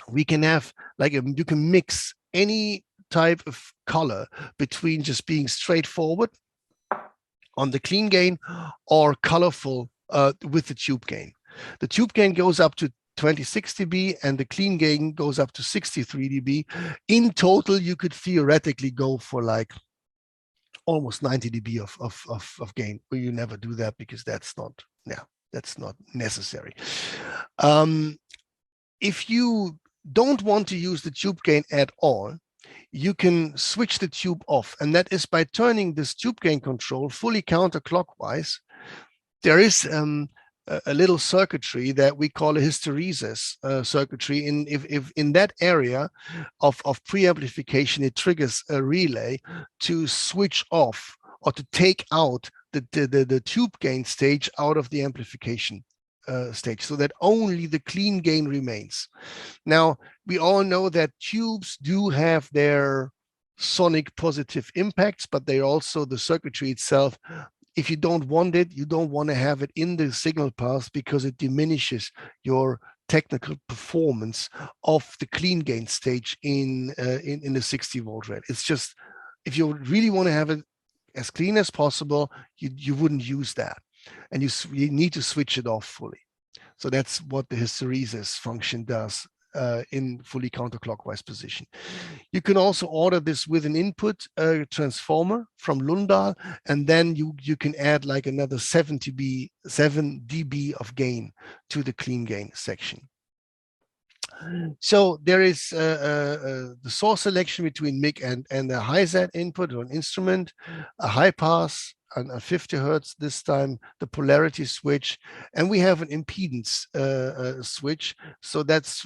We can have you can mix any type of color between just being straightforward on the clean gain or colorful with the tube gain. The tube gain goes up to 26 dB and the clean gain goes up to 63 dB. In total, you could theoretically go for almost 90 dB of gain, but you never do that because that's not necessary. If you don't want to use the tube gain at all, you can switch the tube off, and that is by turning this tube gain control fully counterclockwise. There is a little circuitry that we call a hysteresis circuitry. If in that area of preamplification, it triggers a relay to switch off or to take out the tube gain stage out of the amplification stage, so that only the clean gain remains. Now, we all know that tubes do have their sonic positive impacts, but they also, the circuitry itself, if you don't want it, you don't want to have it in the signal path because it diminishes your technical performance of the clean gain stage in the 60-volt rail. It's just, if you really want to have it as clean as possible, you wouldn't use that. And you need to switch it off fully. So that's what the hysteresis function does in fully counterclockwise position. You can also order this with an input transformer from Lundal, and then you can add another 7 dB of gain to the clean gain section. So there is the source selection between mic and the high Z input or an instrument, a high pass, and a 50 hertz this time, the polarity switch, and we have an impedance switch. So that's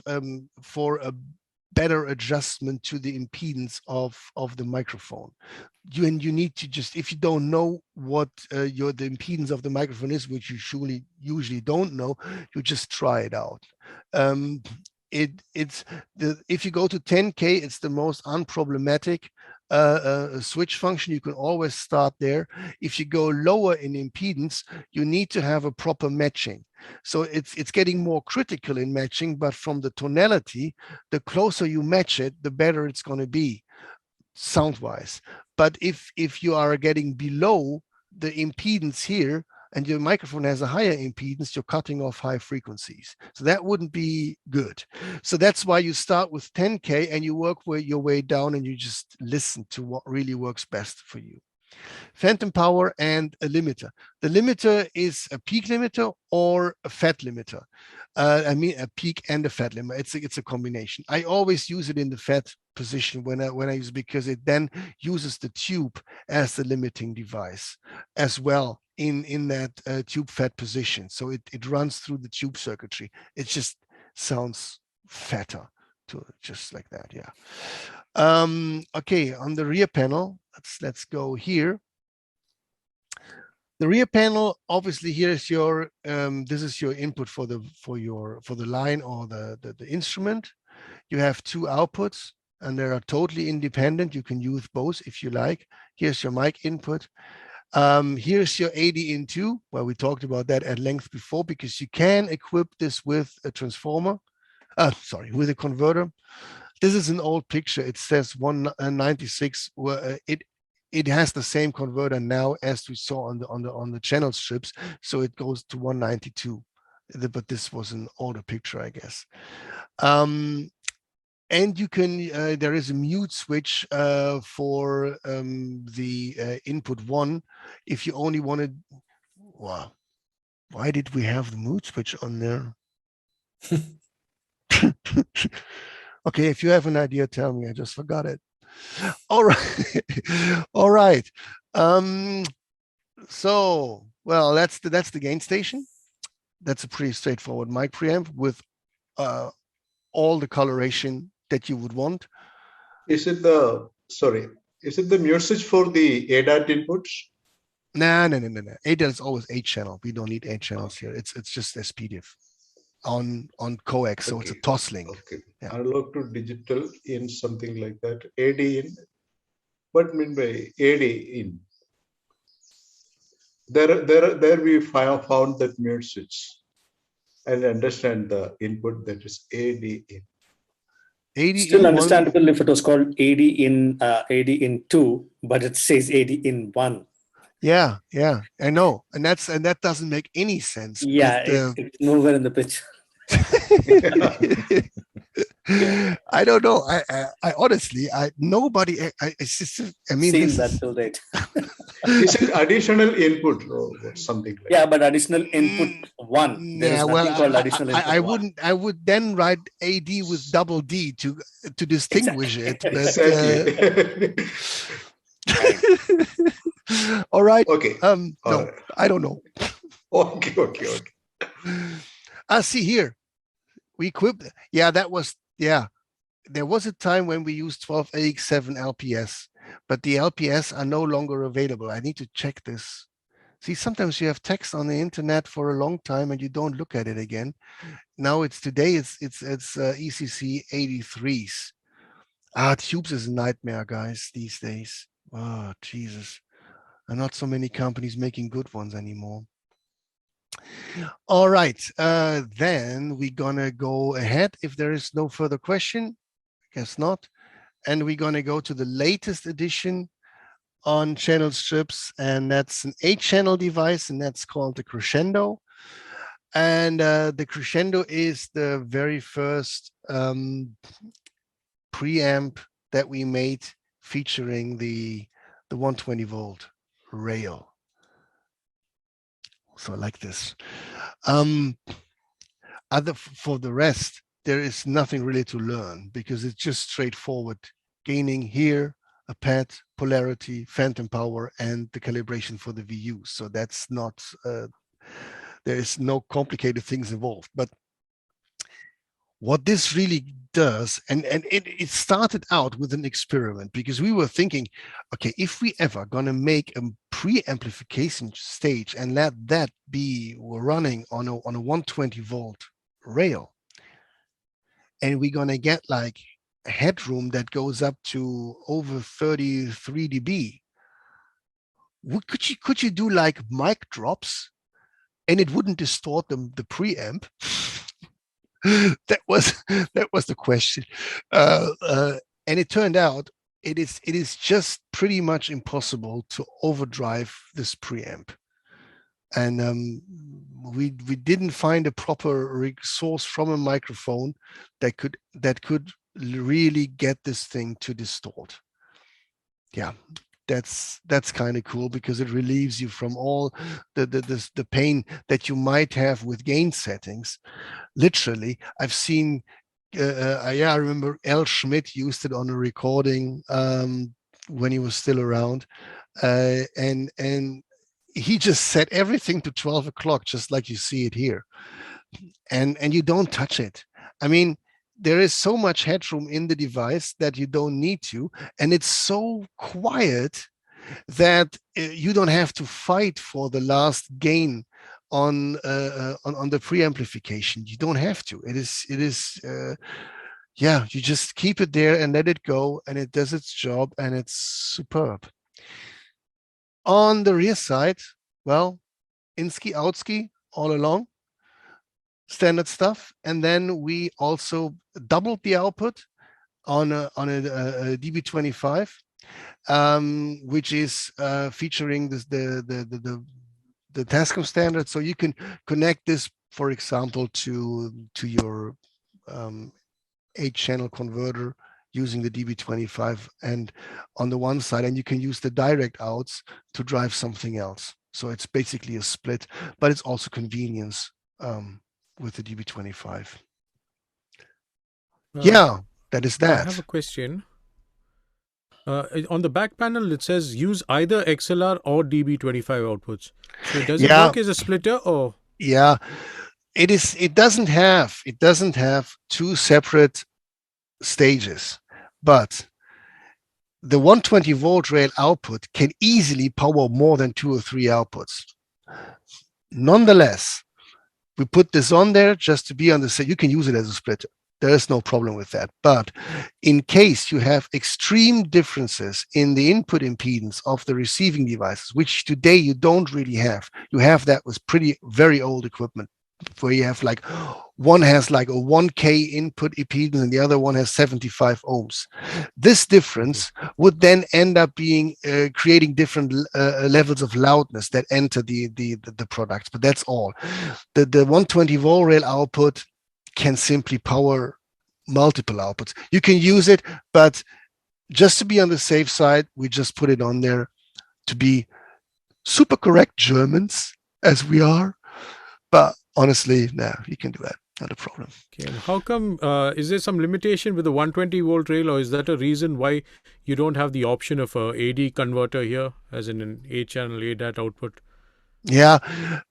for a better adjustment to the impedance of the microphone. You need to just, if you don't know what the impedance of the microphone is, which you usually don't know, you just try it out. If you go to 10K, it's the most unproblematic switch function. You can always start there. If you go lower in impedance, you need to have a proper matching. So it's getting more critical in matching, but from the tonality, the closer you match it, the better it's going to be sound-wise. But if you are getting below the impedance here, and your microphone has a higher impedance, you're cutting off high frequencies. So that wouldn't be good. So that's why you start with 10K and you work your way down and you just listen to what really works best for you. Phantom power and a limiter. The limiter is a peak limiter or a fat limiter. I mean a peak and a fat limiter. It's a combination. I always use it in the fat position when I use it, because it then uses the tube as the limiting device as well in that tube fat position. So it runs through the tube circuitry. It just sounds fatter to just like that. Yeah. Okay, on the rear panel, let's go here. The rear panel, obviously, here is your this is your input for the line or the instrument. You have two outputs, and they are totally independent. You can use both if you like. Here's your mic input. Here's your AD-in2. Well, we talked about that at length before, because you can equip this with a transformer. With a converter. This is an old picture. It says 196. It has the same converter now as we saw on the channel strips, so it goes to 192. But this was an older picture, I guess. And you can there is a mute switch for the input 1 if you only wanted. Wow, why did we have the mute switch on there? Okay, if you have an idea, tell me. I just forgot it. All right. All right. So, well, that's the gain station. That's a pretty straightforward mic preamp with all the coloration that you would want. Is it the mute switch for the ADAT inputs? No. ADAT is always 8-channel. We don't need 8 channels here. It's just SPDIF on coax, so it's a toss link. Okay. Yeah. Analog to digital in something like that. AD in. What mean by AD in? There we found that mute switch. I understand the input that is AD in. AD Still in understandable if it was called AD in 2, but it says AD in 1. Yeah, I know, and that doesn't make any sense. Yeah, it's nowhere in the picture. I don't know. I honestly, nobody. I mean, Seen that till date. Is it additional input or something like Yeah, but additional input 1. There is nothing called additional input. I would then write AD with double D to distinguish it. But, Exactly. all right. Okay. No, right. I don't know. Okay. See here. We equipped. Yeah, that was. Yeah, there was a time when we used 12AX7 LPS, but the LPS are no longer available. I need to check this. See, sometimes you have text on the internet for a long time and you don't look at it again. Now today it's ECC 83s. Tubes is a nightmare, guys, these days. Oh, Jesus. There are not so many companies making good ones anymore. All right, then we're gonna go ahead if there is no further question. I guess not. And we're gonna go to the latest edition on channel strips, and that's an 8-channel device, and that's called the Crescendo. And the Crescendo is the very first preamp that we made featuring the 120 volt rail. So like this. For the rest, there is nothing really to learn because it's just straightforward. Gaining here, a pad, polarity, phantom power, and the calibration for the VU. So that's not, there is no complicated things involved. But what this really does, and it started out with an experiment because we were thinking, okay, if we ever gonna make a pre-amplification stage and let that be running on a 120 volt rail, and we're gonna get like a headroom that goes up to over 33 dB, could you do like mic drops and it wouldn't distort the preamp? That was the question, and it turned out it is just pretty much impossible to overdrive this preamp, and we didn't find a proper source from a microphone that could really get this thing to distort. Yeah. That's kind of cool because it relieves you from all the pain that you might have with gain settings. Literally, I've seen, I remember L. Schmidt used it on a recording when he was still around, and he just set everything to 12 o'clock, just like you see it here, and you don't touch it. I mean, there is so much headroom in the device that you don't need to, and it's so quiet that you don't have to fight for the last gain on the preamplification. You don't have to. It is yeah, you just keep it there and let it go, and it does its job, and it's superb. On the rear side, well, in-ski, out-ski all along, standard stuff. And then we also doubled the output on a DB25, which is featuring the Tascam standard. So you can connect this, for example, to your 8-channel converter using the DB25 and on the one side, and you can use the direct outs to drive something else. So it's basically a split, but it's also convenience with the DB25. Yeah, that is that. I have a question. On the back panel, it says use either XLR or DB25 outputs. So does it work as a splitter or? Yeah, it is. It doesn't have two separate stages, but the 120 volt rail output can easily power more than 2 or 3 outputs. Nonetheless, we put this on there just to be on the side. You can use it as a splitter. There is no problem with that. But in case you have extreme differences in the input impedance of the receiving devices, which today you don't really have, you have that with very old equipment, where you have like one has like a 1K input impedance and the other one has 75 ohms. This difference would then end up being creating different levels of loudness that enter the products. But that's all. The 120 volt rail output can simply power multiple outputs. You can use it, but just to be on the safe side, we just put it on there to be super correct Germans as we are. But honestly, no, you can do that. Not a problem. Okay. And how come, is there some limitation with the 120 volt rail, or is that a reason why you don't have the option of a AD converter here, as in an 8-channel ADAT output? Yeah,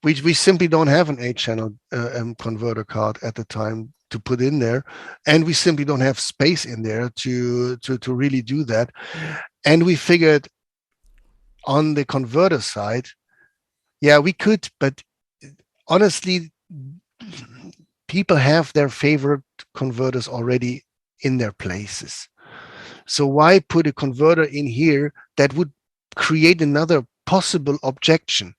we simply don't have an 8-channel converter card at the time to put in there, and we simply don't have space in there to really do that. And we figured on the converter side, yeah, we could, but honestly, people have their favorite converters already in their places. So why put a converter in here that would create another possible objection?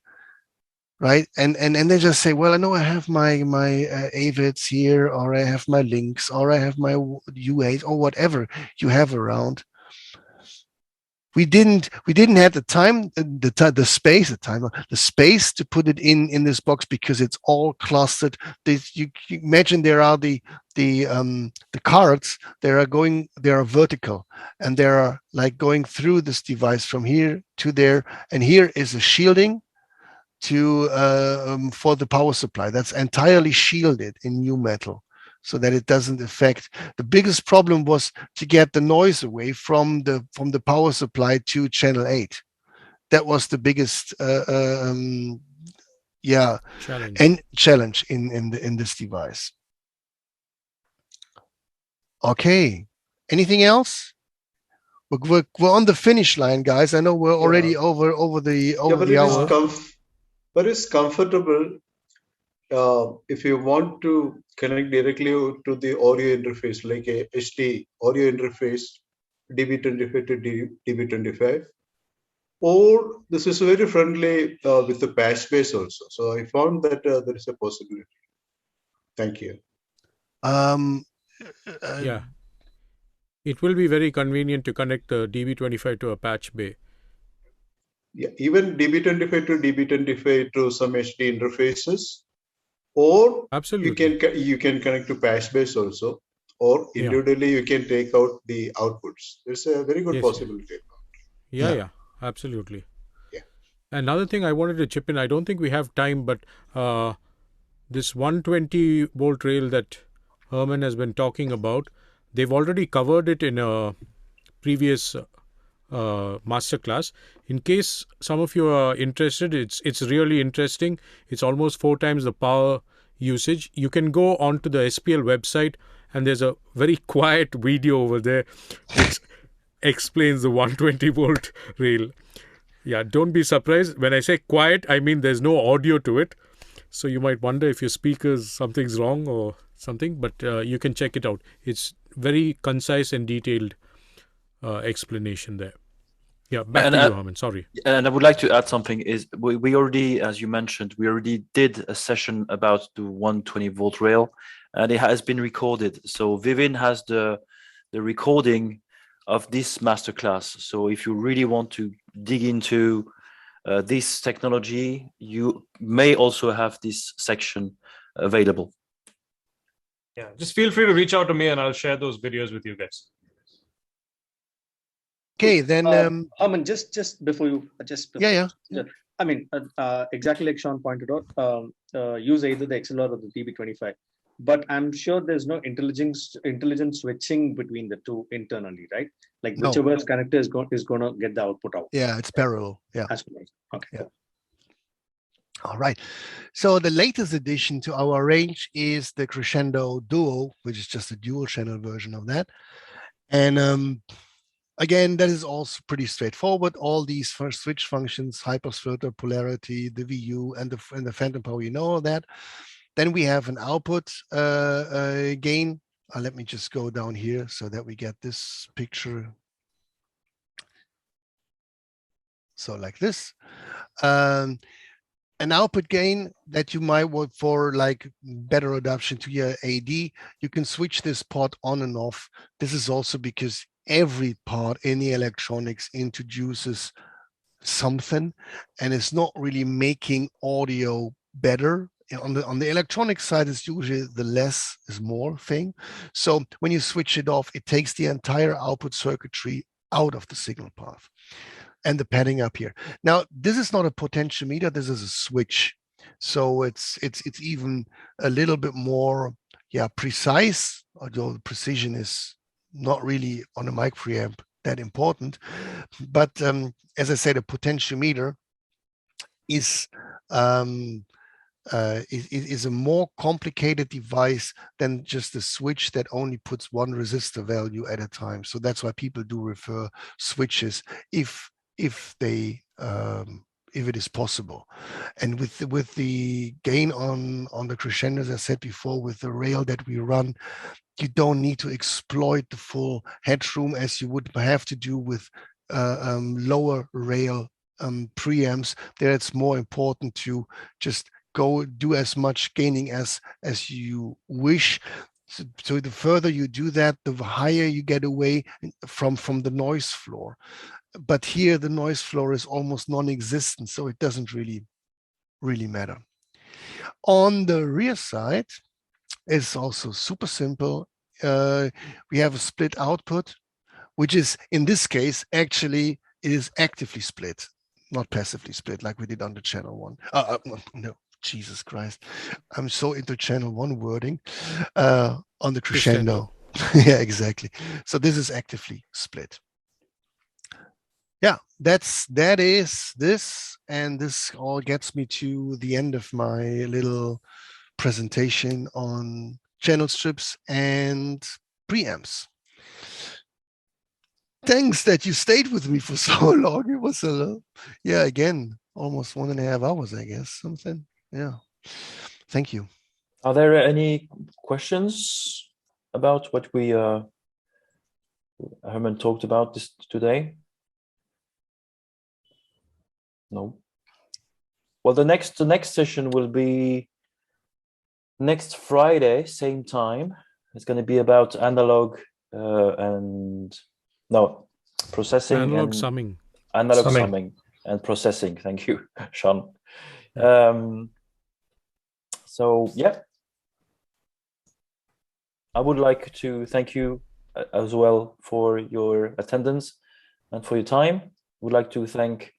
Right, and they just say, well, I know I have my AVIDs here, or I have my links, or I have my UAs, or whatever you have around. We didn't have the time, the space to put it in this box, because it's all clustered. You imagine there are the cards. They are vertical, and they are like going through this device from here to there, and here is a shielding for the power supply that's entirely shielded in new metal, so that it doesn't affect. The biggest problem was to get the noise away from the power supply to channel 8. That was the biggest challenge in this device. Okay, anything else? We're on the finish line, guys. I know we're already over the hour. But it's comfortable if you want to connect directly to the audio interface, like a HD audio interface, DB25 to DB25. Or this is very friendly with the patch base also. So I found that there is a possibility. Thank you. Yeah. It will be very convenient to connect the DB25 to a patch bay. Yeah, even DB25 to DB25 to some HD interfaces, or absolutely you can connect to patch base also, or individually you can take out the outputs. There's a very good possibility. Yeah, absolutely. Yeah. Another thing I wanted to chip in, I don't think we have time, but this 120 volt rail that Hermann has been talking about, they've already covered it in a previous masterclass. In case some of you are interested, it's really interesting. It's almost 4 times the power usage. You can go onto the SPL website, and there's a very quiet video over there which explains the 120 volt rail. Yeah, don't be surprised. When I say quiet, I mean there's no audio to it. So you might wonder if your speakers, something's wrong or something, but you can check it out. It's very concise and detailed explanation there. Yeah, back to you, Hermann. Sorry. And I would like to add something. Is we already, as you mentioned, we already did a session about the 120 volt rail, and it has been recorded. So Vivin has the the recording of this masterclass. So if you really want to dig into this technology, you may also have this section available. Yeah, just feel free to reach out to me and I'll share those videos with you guys. Okay, then Hermann, just before you yeah. I mean, exactly like Sean pointed out, use either the XLR or the TB25. But I'm sure there's no intelligent switching between the two internally, right? Like whichever connector is going to get the output out. Yeah, it's parallel. Yeah. Okay. Yeah. All right. So the latest addition to our range is the Crescendo Duo, which is just a dual channel version of that. And again, that is also pretty straightforward. All these first switch functions, hyperfilter, polarity, the VU, and the phantom power, you know all that. Then we have an output gain. Let me just go down here so that we get this picture. So like this. An output gain that you might want for like better adaptation to your AD. You can switch this part on and off. This is also because every part in the electronics introduces something, and it's not really making audio better. On the electronic side, it's usually the less is more thing. So when you switch it off, it takes the entire output circuitry out of the signal path and the padding up here. Now, this is not a potentiometer, this is a switch. So it's even a little bit more precise, although the precision is not really on a mic preamp that important. But as I said, a potentiometer is a more complicated device than just a switch that only puts one resistor value at a time. So that's why people do refer switches if it is possible. And with the gain on the Crescendo, as I said before, with the rail that we run, you don't need to exploit the full headroom as you would have to do with lower rail preamps. There it's more important to just go do as much gaining as you wish. So the further you do that, the higher you get away from the noise floor. But here the noise floor is almost non-existent, so it doesn't really matter. On the rear side, it's also super simple. We have a split output, which is in this case actually it is actively split, not passively split like we did on the channel one. No, Jesus Christ, I'm so into channel one wording on the Crescendo. Yeah, exactly. So this is actively split. Yeah, that is this, and this all gets me to the end of my little presentation on channel strips and preamps. Thanks that you stayed with me for so long. It was again, almost 1.5 hours, I guess, something. Yeah. Thank you. Are there any questions about what we Hermann talked about this today? No. Well, the next session will be next Friday, same time. It's going to be about analog processing, analog summing, summing and processing. Thank you, Sean. So yeah, I would like to thank you as well for your attendance and for your time. Would like to thank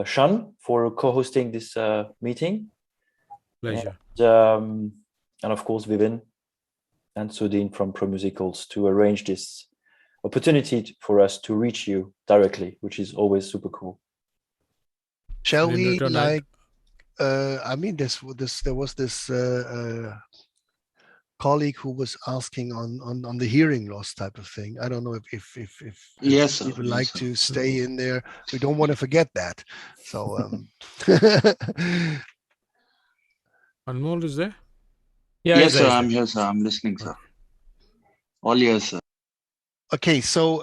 Sean for co-hosting this meeting. Pleasure. And of course, Vivin and Sudin from Pro Musicals to arrange this opportunity for us to reach you directly, which is always super cool. Shall we I mean, there was this colleague who was asking on the hearing loss type of thing. I don't know if yes, you would like to stay in there. We don't want to forget that. So Anmol is there? Yeah, yes, sir. I'm here, sir. I'm listening, sir. All yours, sir. Okay, so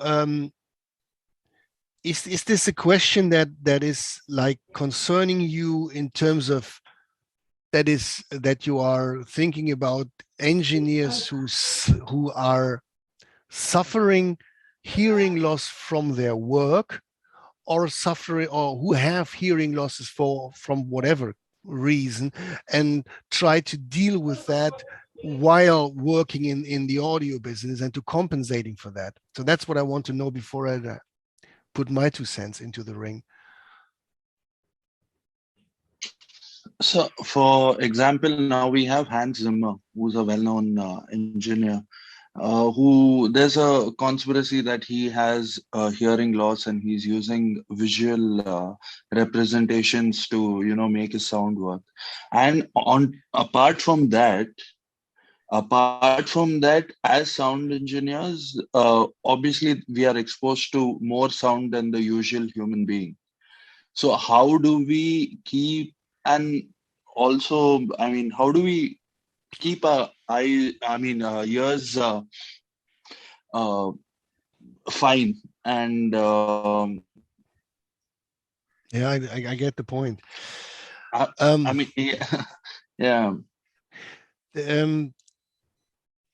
is this a question that is like concerning you in terms of that you are thinking about engineers who are suffering hearing loss from their work, or suffering, or who have hearing losses from whatever reason, and try to deal with that while working in the audio business and to compensating for that. So that's what I want to know before I put my 2 cents into the ring. So, for example, now we have Hans Zimmer, who's a well-known engineer, who there's a conspiracy that he has hearing loss and he's using visual representations to, make his sound work. And apart from that, as sound engineers, obviously we are exposed to more sound than the usual human being. So how do we keep, and also, how do we keep our ears fine? And yeah, I get the point. yeah, yeah.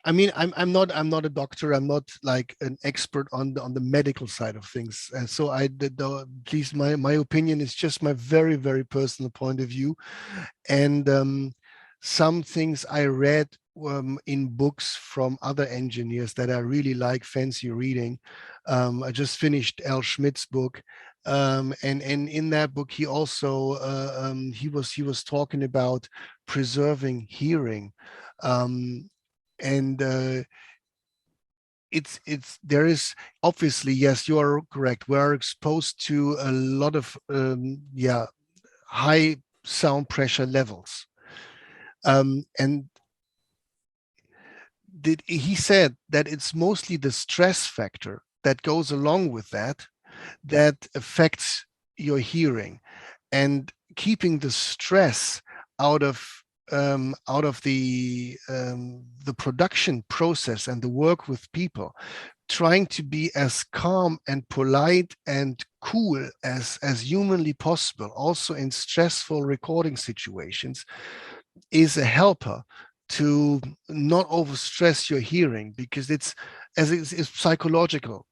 I'm not a doctor. I'm not like an expert on the medical side of things. So please, my opinion is just my very, very personal point of view. And some things I read in books from other engineers that I really like, fancy reading. I just finished Al Schmidt's book. And in that book, he also he was talking about preserving hearing. And there is obviously, yes, you are correct, we are exposed to a lot of high sound pressure levels, and he said that it's mostly the stress factor that goes along with that affects your hearing, and keeping the stress out of the production process and the work with people, trying to be as calm and polite and cool as humanly possible, also in stressful recording situations, is a helper to not overstress your hearing, because it's psychological.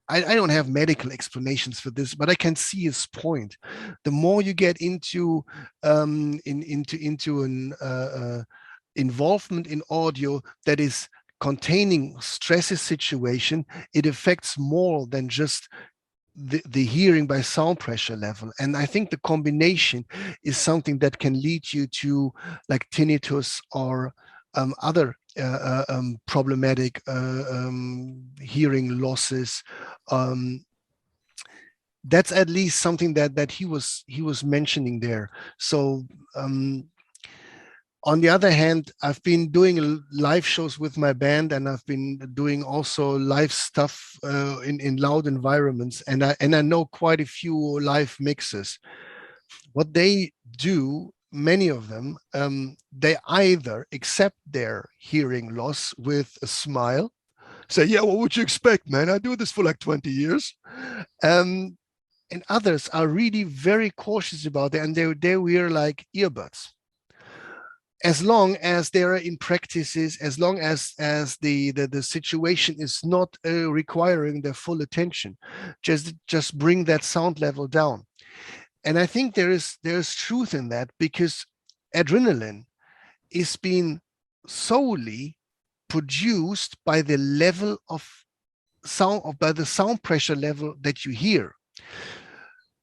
I don't have medical explanations for this, but I can see his point. The more you get into an involvement in audio that is containing stressy situation, it affects more than just the hearing by sound pressure level. And I think the combination is something that can lead you to like tinnitus or other problematic hearing losses. That's at least something that he was mentioning there. So on the other hand, I've been doing live shows with my band, and I've been doing also live stuff in loud environments, and I know quite a few live mixes. What they do, many of them, they either accept their hearing loss with a smile, say, yeah, what would you expect, man? I do this for like 20 years. And others are really very cautious about it, and they wear like earbuds. As long as they are in practices, as long as the situation is not requiring their full attention, just bring that sound level down. And I think there's truth in that, because adrenaline is being solely produced by the level of sound, by the sound pressure level that you hear.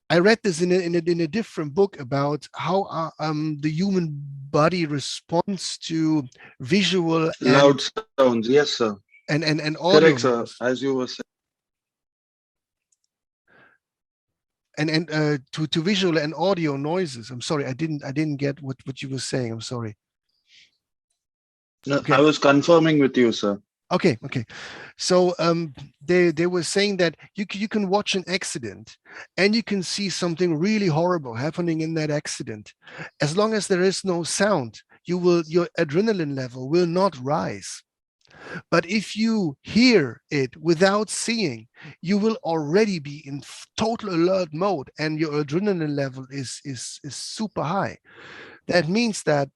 I read this in a different book about how the human body responds to visual Loud sounds, yes, sir. And audio. Correct, sir, as you were saying. And to visual and audio noises. I'm sorry, I didn't get what you were saying. I'm sorry. No, okay. I was confirming with you, sir. Okay. So they were saying that you can watch an accident and you can see something really horrible happening in that accident. As long as there is no sound, your adrenaline level will not rise. But if you hear it without seeing, you will already be in total alert mode, and your adrenaline level is super high. That means that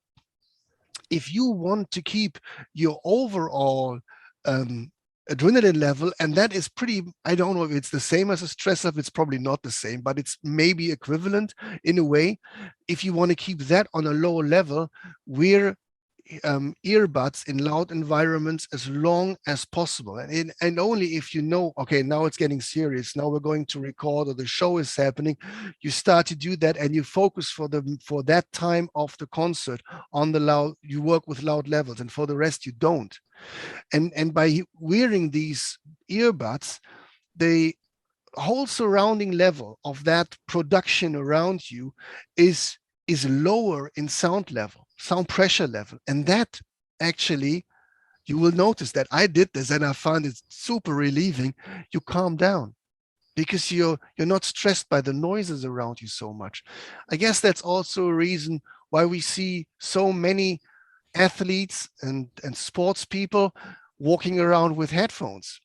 if you want to keep your overall adrenaline level, and that is pretty, I don't know if it's the same as a stress level. It's probably not the same, but it's maybe equivalent in a way. If you want to keep that on a lower level, we're earbuds in loud environments as long as possible, and only if you know, okay, now it's getting serious, now we're going to record or the show is happening, you start to do that, and you focus for that time of the concert on the loud, you work with loud levels, and for the rest you don't. And by wearing these earbuds, the whole surrounding level of that production around you is lower in sound level, sound pressure level. And that actually, you will notice that I did this and I found it super relieving. You calm down because you're not stressed by the noises around you so much. I guess that's also a reason why we see so many athletes and sports people walking around with headphones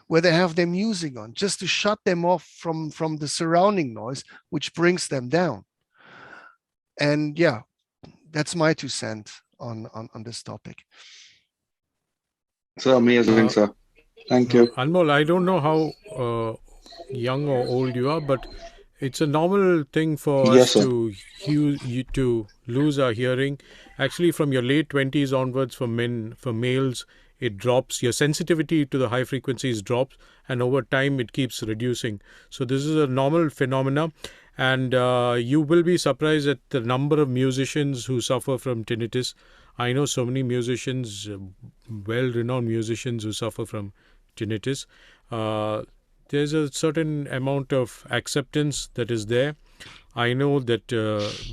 where they have their music on just to shut them off from the surrounding noise, which brings them down. And yeah, that's my 2 cents on this topic. So amazing, sir. Thank you. Anmol, I don't know how young or old you are, but it's a normal thing for Yes, us sir. to lose our hearing. Actually, from your late 20s onwards, for males, it drops. Your sensitivity to the high frequencies drops, and over time it keeps reducing. So this is a normal phenomena, and you will be surprised at the number of musicians who suffer from tinnitus. I know so many musicians, well-renowned musicians, who suffer from tinnitus. There's a certain amount of acceptance that is there. I know that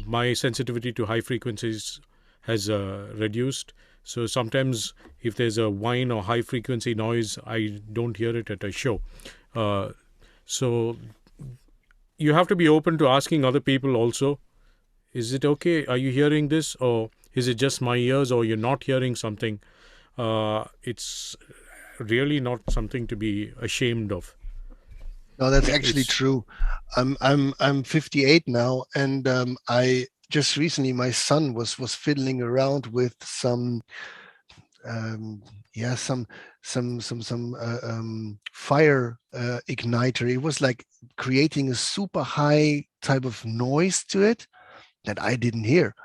my sensitivity to high frequencies has reduced. So sometimes if there's a whine or high frequency noise, I don't hear it at a show. So you have to be open to asking other people also, is it okay? Are you hearing this? Or is it just my ears, or you're not hearing something? It's really not something to be ashamed of. No, that's actually true. I'm 58 now, and I just recently, my son was fiddling around with some fire igniter. It was like creating a super high type of noise to it that I didn't hear,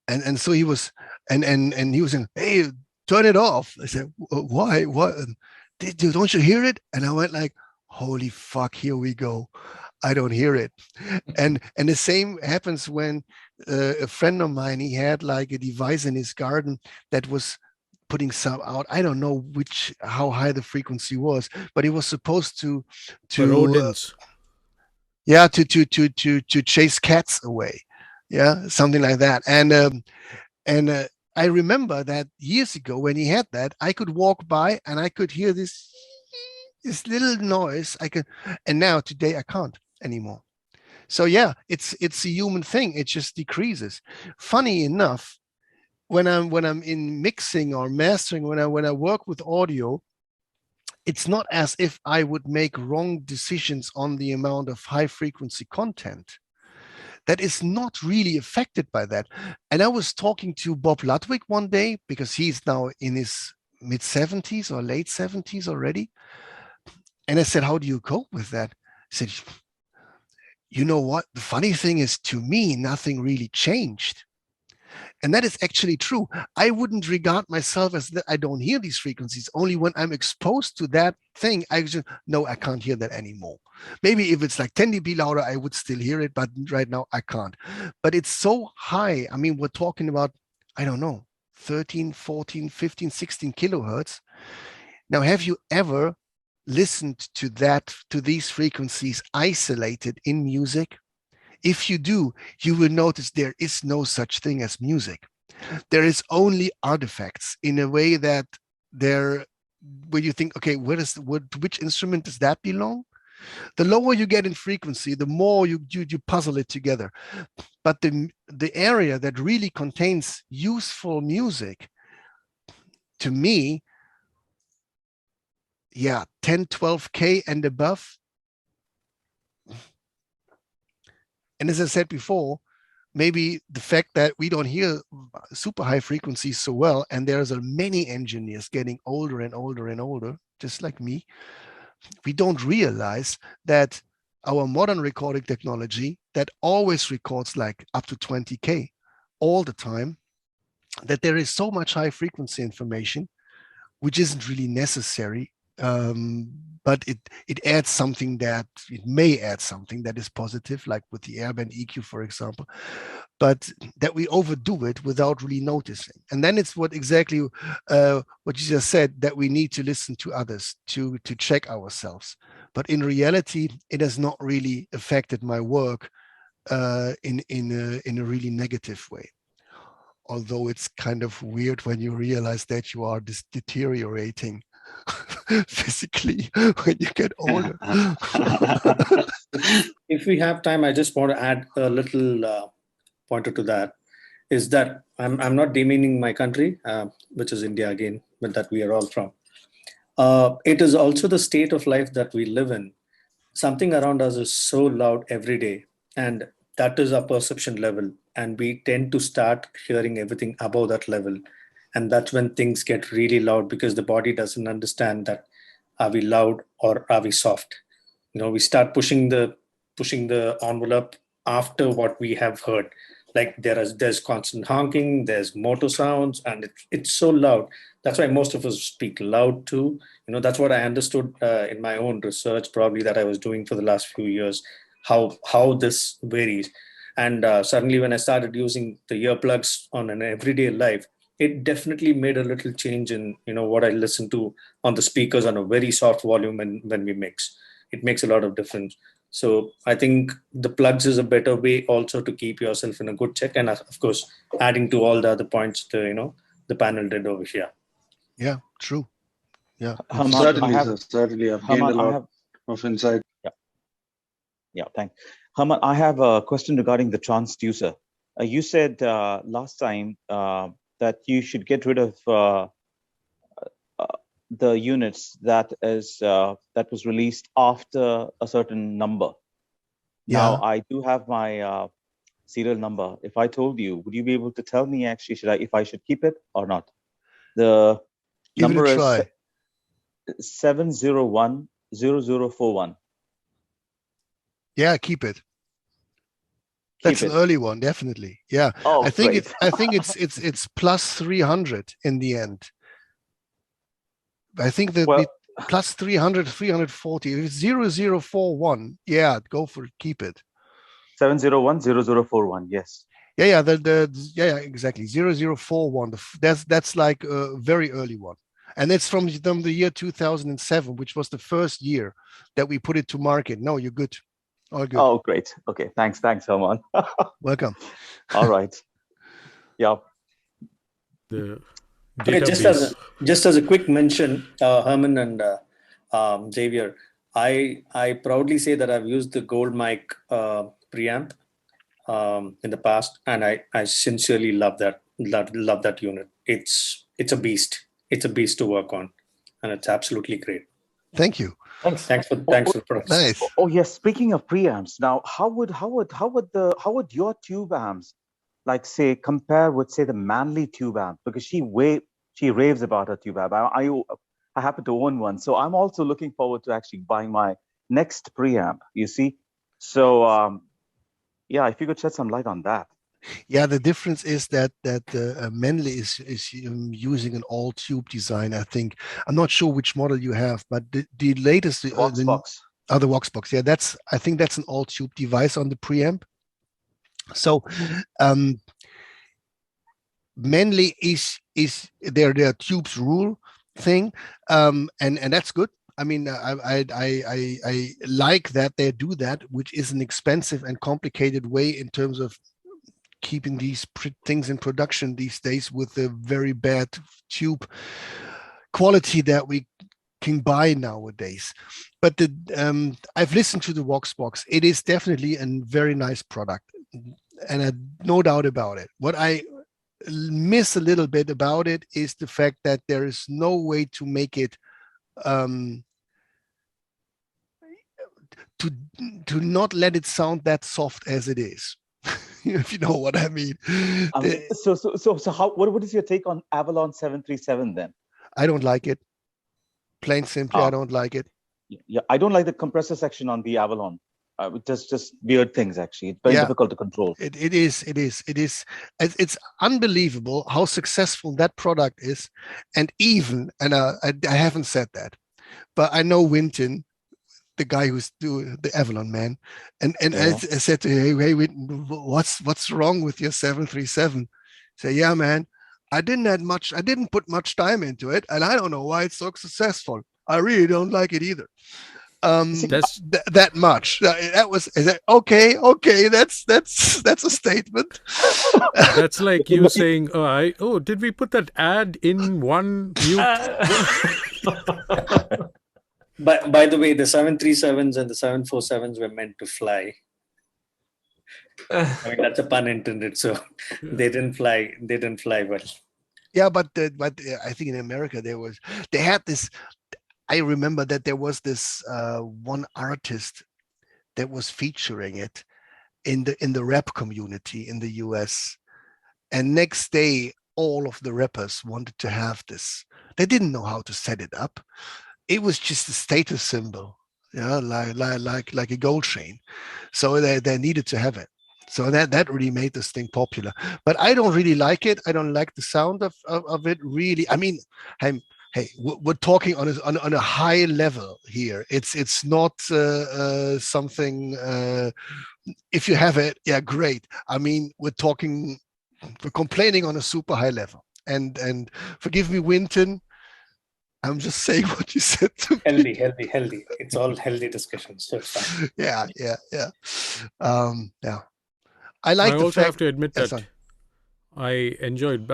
and so he was and he was saying, "Hey, turn it off." I said, "Why? What? Don't you hear it?" And I went like, "Holy fuck, here we go. I don't hear it." And the same happens when a friend of mine, he had like a device in his garden that was putting some out. I don't know how high the frequency was, but it was supposed to rodents. To chase cats away. Yeah, something like that. And I remember that years ago when he had that, I could walk by and I could hear this little noise. And now today I can't anymore. So yeah, it's a human thing. It just decreases. Funny enough, when I'm in mixing or mastering, when I work with audio, it's not as if I would make wrong decisions on the amount of high frequency content. That is not really affected by that. And I was talking to Bob Ludwig one day, because he's now in his mid 70s or late 70s already. And I said, "How do you cope with that?" He said, "You know what? The funny thing is, to me, nothing really changed." And that is actually true. I wouldn't regard myself as that I don't hear these frequencies. Only when I'm exposed to that thing, I just, no, I can't hear that anymore. Maybe if it's like 10 dB louder, I would still hear it, but right now I can't. But it's so high. I mean, we're talking about, I don't know, 13, 14, 15, 16 kilohertz. Now, have you ever listened to these frequencies isolated in music? If you do, you will notice there is no such thing as music. There is only artifacts, in a way that where you think, okay, which instrument does that belong? The lower you get in frequency, the more you puzzle it together. But the area that really contains useful music, to me, 10, 12K and above. And as I said before, maybe the fact that we don't hear super high frequencies so well, and there's many engineers getting older and older and older, just like me, we don't realize that our modern recording technology that always records like up to 20K all the time, that there is so much high frequency information which isn't really necessary, but it adds something that it may add something that is positive, like with the airband EQ, for example, but that we overdo it without really noticing. And then it's what exactly what you just said, that we need to listen to others to check ourselves. But in reality, it has not really affected my work in a really negative way. Although it's kind of weird when you realize that you are deteriorating physically when you get older. If we have time, I just want to add a little pointer to that, is that I'm not demeaning my country, which is India again, but that we are all from. It is also the state of life that we live in. Something around us is so loud every day, and that is our perception level, and we tend to start hearing everything above that level, and that's when things get really loud, because the body doesn't understand that are we loud or are we soft. We start pushing the envelope after what we have heard. Like there's constant honking, there's motor sounds, and it's so loud. That's why most of us speak loud too. That's what I understood in my own research, probably, that I was doing for the last few years, how this varies. And suddenly when I started using the earplugs on an everyday life, it definitely made a little change in what I listen to on the speakers on a very soft volume when we mix. It makes a lot of difference. So I think the plugs is a better way also to keep yourself in a good check, and of course adding to all the other points the panel did over here. Yeah, true. Yeah, certainly, certainly. I've gained a lot of insight. Yeah, thanks. Hermann, I have a question regarding the transducer. You said last time that you should get rid of the units that was released after a certain number. Yeah. Now I do have my serial number. If I told you, would you be able to tell me actually if I should keep it or not? The number is 7010041. Yeah, keep it. That's an early one, definitely. Yeah. Oh, I think it's plus 300 in the end. I think that plus 300, 340. If it's 0041, yeah, go for it, keep it. 7010041, yes. Yeah, yeah, exactly. 0041. That's like a very early one. And it's from the year 2007, which was the first year that we put it to market. No, you're good. All good. Oh, great. Okay, thanks, Hermann. Welcome. All right. Yeah. Okay, just as a quick mention, Hermann and Xavier, I proudly say that I've used the Gold Mic preamp in the past, and I sincerely love that unit. It's a beast. It's a beast to work on, and it's absolutely great. Thank you. Thanks for the product. Nice. Oh yes. Speaking of preamps, now how would your tube amps, like, say, compare with, say, the Manly tube amp? Because she raves about her tube amp. I happen to own one, so I'm also looking forward to actually buying my next preamp. You see, so yeah, if you could shed some light on that. Yeah, the difference is that Manly is using an all tube design. I think I'm not sure which model you have, but the latest the Voxbox. The Voxbox. Yeah, I think that's an all tube device on the preamp. So Manly is their tubes rule thing, and that's good. I mean, I like that they do that, which is an expensive and complicated way in terms of keeping these things in production these days with the very bad tube quality that we can buy nowadays. But I've listened to the Voxbox. It is definitely a very nice product, and no doubt about it. What I miss a little bit about it is the fact that there is no way to make it to not let it sound that soft as it is. If you know what I mean. So how? What is your take on Avalon 737 then? I don't like it. Plain simply, I don't like it. Yeah, I don't like the compressor section on the Avalon. Just weird things, actually. It's very difficult to control. It is. It's unbelievable how successful that product is. And I haven't said that, but I know Winton, the guy who's doing the Avalon man, and I said to him, hey, Winton, what's wrong with your 737? Say, yeah, man, I didn't put much time into it, and I don't know why it's so successful. I really don't like it either. That much. Okay. That's a statement. That's like you saying, did we put that ad in one mute? But by the way, the 737s and the 747s were meant to fly. I mean, that's a pun intended. So they didn't fly. They didn't fly well. Yeah, but I think in America they had this. I remember that there was this one artist that was featuring it in the rap community in the US. And next day, all of the rappers wanted to have this. They didn't know how to set it up. It was just a status symbol, like a gold chain. So they needed to have it. So that really made this thing popular. But I don't really like it. I don't like the sound of it, really. I mean, hey, we're talking on a high level here. It's not something. If you have it, yeah, great. I mean, we're complaining on a super high level. And forgive me, Winton, I'm just saying what you said to me. Healthy. It's all healthy discussions. So it's fine. Yeah. I also have to admit that I enjoyed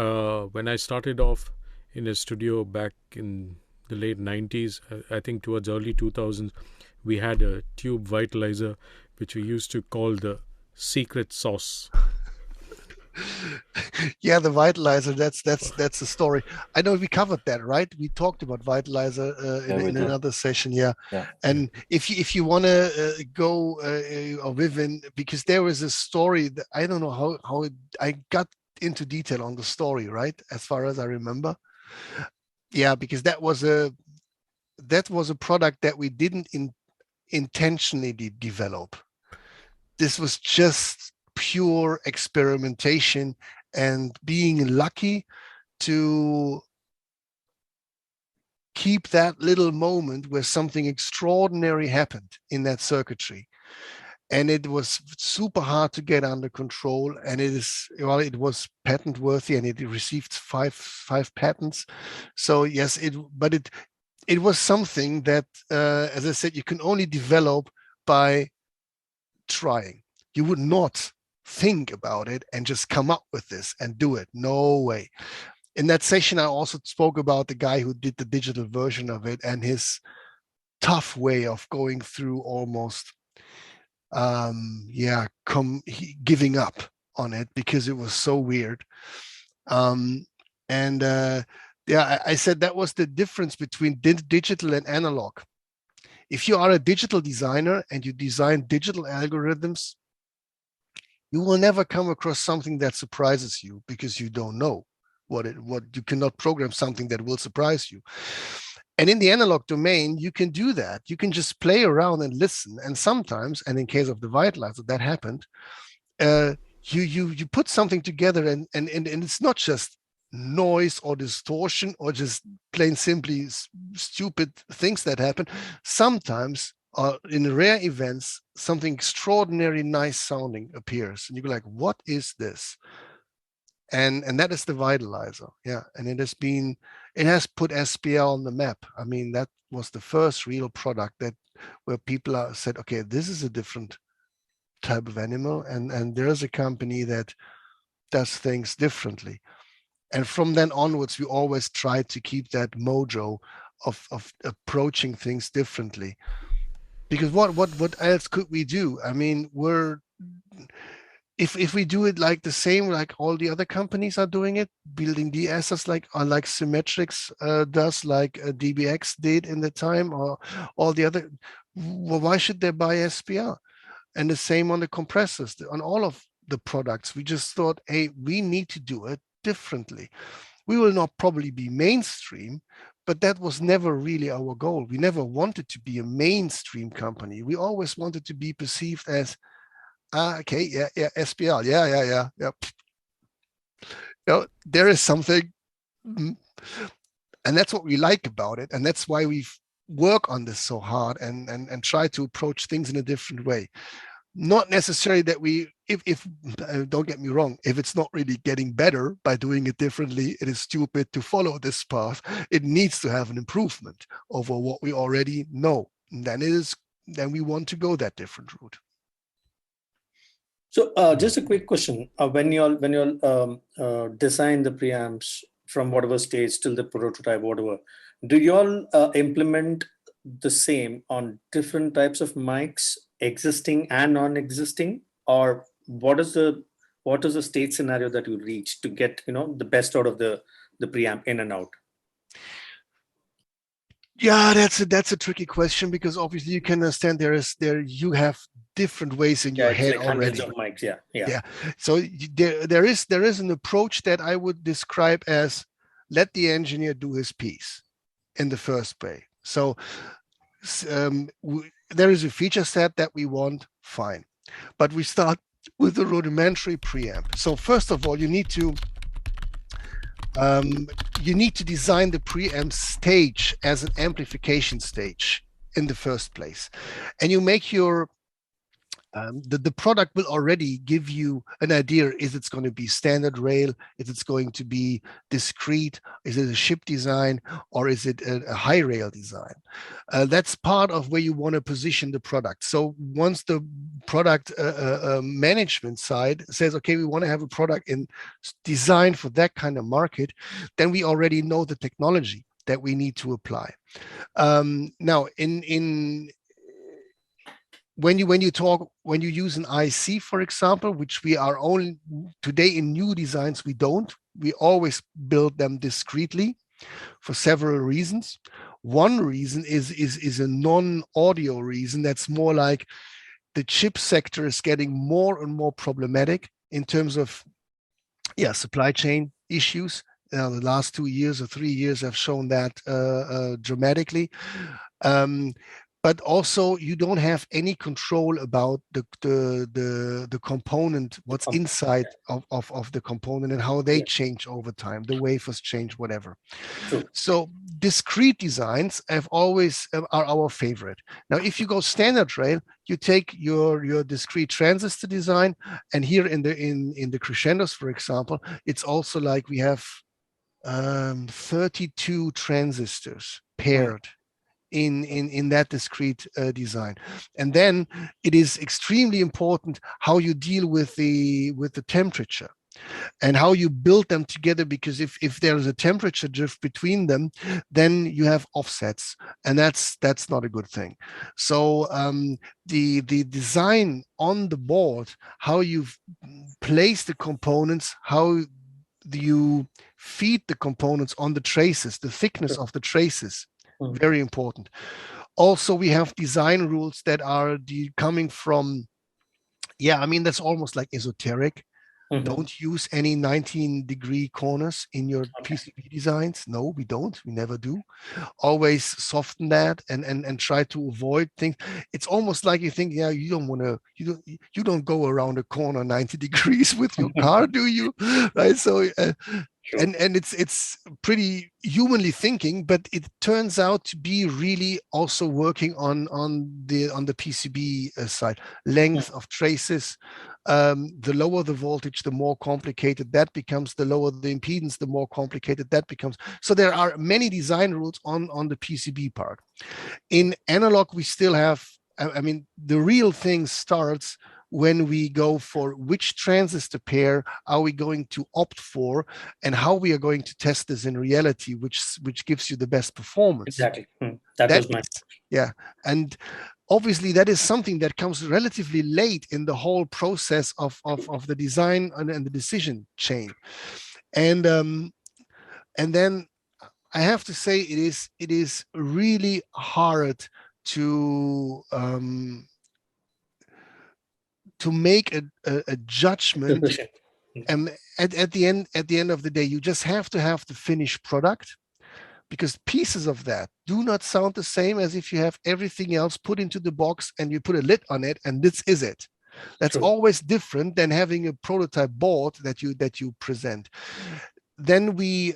when I started off in a studio back in the late 90s, I think towards early 2000s, we had a tube vitalizer, which we used to call the secret sauce. Yeah, the vitalizer, that's the story. I know we covered that, right? We talked about vitalizer in another session. Yeah. And if you want to go or Vivian, because there was a story that I don't know how I got into detail on the story, right? As far as I remember. Yeah, because that was a product that we didn't intentionally develop. This was just pure experimentation and being lucky to keep that little moment where something extraordinary happened in that circuitry. And it was super hard to get under control. And it was patent worthy, and it received five patents. So yes, it was something that, as I said, you can only develop by trying. You would not think about it and just come up with this and do it. No way. In that session, I also spoke about the guy who did the digital version of it and his tough way of going through almost giving up on it because it was so weird. I said that was the difference between digital and analog. If you are a digital designer and you design digital algorithms, you will never come across something that surprises you because you don't know what you cannot program something that will surprise you. And in the analog domain, you can do that. You can just play around and listen. And sometimes, and in case of the vitalizer, that happened, you put something together and it's not just noise or distortion or just plain simply stupid things that happen. Sometimes in rare events, something extraordinary nice sounding appears. And you go like, what is this? And that is the vitalizer. Yeah. And it has put SPL on the map. I mean, that was the first real product where people said, okay, this is a different type of animal. And there's a company that does things differently. And from then onwards, we always tried to keep that mojo of approaching things differently. Because what else could we do? I mean, if we do it like the same, like all the other companies are doing it, building DSs like Symmetrics does, like DBX did in the time, or all the other, well, why should they buy SPL? And the same on the compressors, on all of the products. We just thought, hey, we need to do it differently. We will not probably be mainstream, but that was never really our goal. We never wanted to be a mainstream company. We always wanted to be perceived as, okay, yeah, SPL, yeah. There is something, and that's what we like about it, and that's why we work on this so hard and try to approach things in a different way. Not necessarily that if don't get me wrong, if it's not really getting better by doing it differently, it is stupid to follow this path. It needs to have an improvement over what we already know. And then we want to go that different route. So just a quick question: when you all design the preamps from whatever stage till the prototype, whatever, do you all implement the same on different types of mics, existing and non-existing, or what is the state scenario that you reach to get the best out of the preamp in and out? Yeah, that's a tricky question, because obviously you can understand you have different ways in your head like already. hundreds of mics, yeah. So there is an approach that I would describe as, let the engineer do his piece in the first way. So there is a feature set that we want, fine, but we start with the rudimentary preamp. So first of all, you need to design the preamp stage as an amplification stage in the first place, and you make your the product will already give you an idea. Is it's going to be standard rail? Is it's going to be discrete? Is it a ship design, or is it a high rail design? That's part of where you want to position the product. So once the product management side says, okay, we want to have a product designed for that kind of market, then we already know the technology that we need to apply. Now, when you use an IC, for example, which we are only today in new designs, we always build them discretely for several reasons. One reason is a non-audio reason. That's more like the chip sector is getting more and more problematic in terms of supply chain issues. The last 2 years or 3 years have shown that dramatically. But also you don't have any control about the component, what's inside of the component and how they change over time, the wafers change, whatever. True. So discrete designs are our favorite. Now, if you go standard rail, you take your discrete transistor design, and here in the crescendos, for example, it's also like we have 32 transistors paired in that discrete design. And then it is extremely important how you deal with the temperature and how you build them together, because if there is a temperature drift between them, then you have offsets, and that's not a good thing. So the design on the board, how you place the components, how you feed the components on the traces, the thickness of the traces, very important. Also, we have design rules that are coming from, that's almost like esoteric. Don't use any 19-degree corners in your PCB designs. No, we don't. We never do. Always soften that and try to avoid things. It's almost like you think, you don't want to, you don't go around a corner 90 degrees with your car, do you? Right. So, sure. And it's pretty humanly thinking, but it turns out to be really also working on the PCB side. Length of traces. The lower the voltage, the more complicated that becomes. The lower the impedance, the more complicated that becomes. So there are many design rules on the PCB part. In analog, we still have, the real thing starts when we go for which transistor pair are we going to opt for, and how we are going to test this in reality, which gives you the best performance. Exactly. That was my and obviously that is something that comes relatively late in the whole process of the design and the decision chain. And then I have to say it is really hard to make a judgment. And at the end of the day, you just have to have the finished product, because pieces of that do not sound the same as if you have everything else put into the box and you put a lid on it and this is it. That's always different than having a prototype board that you present. Then we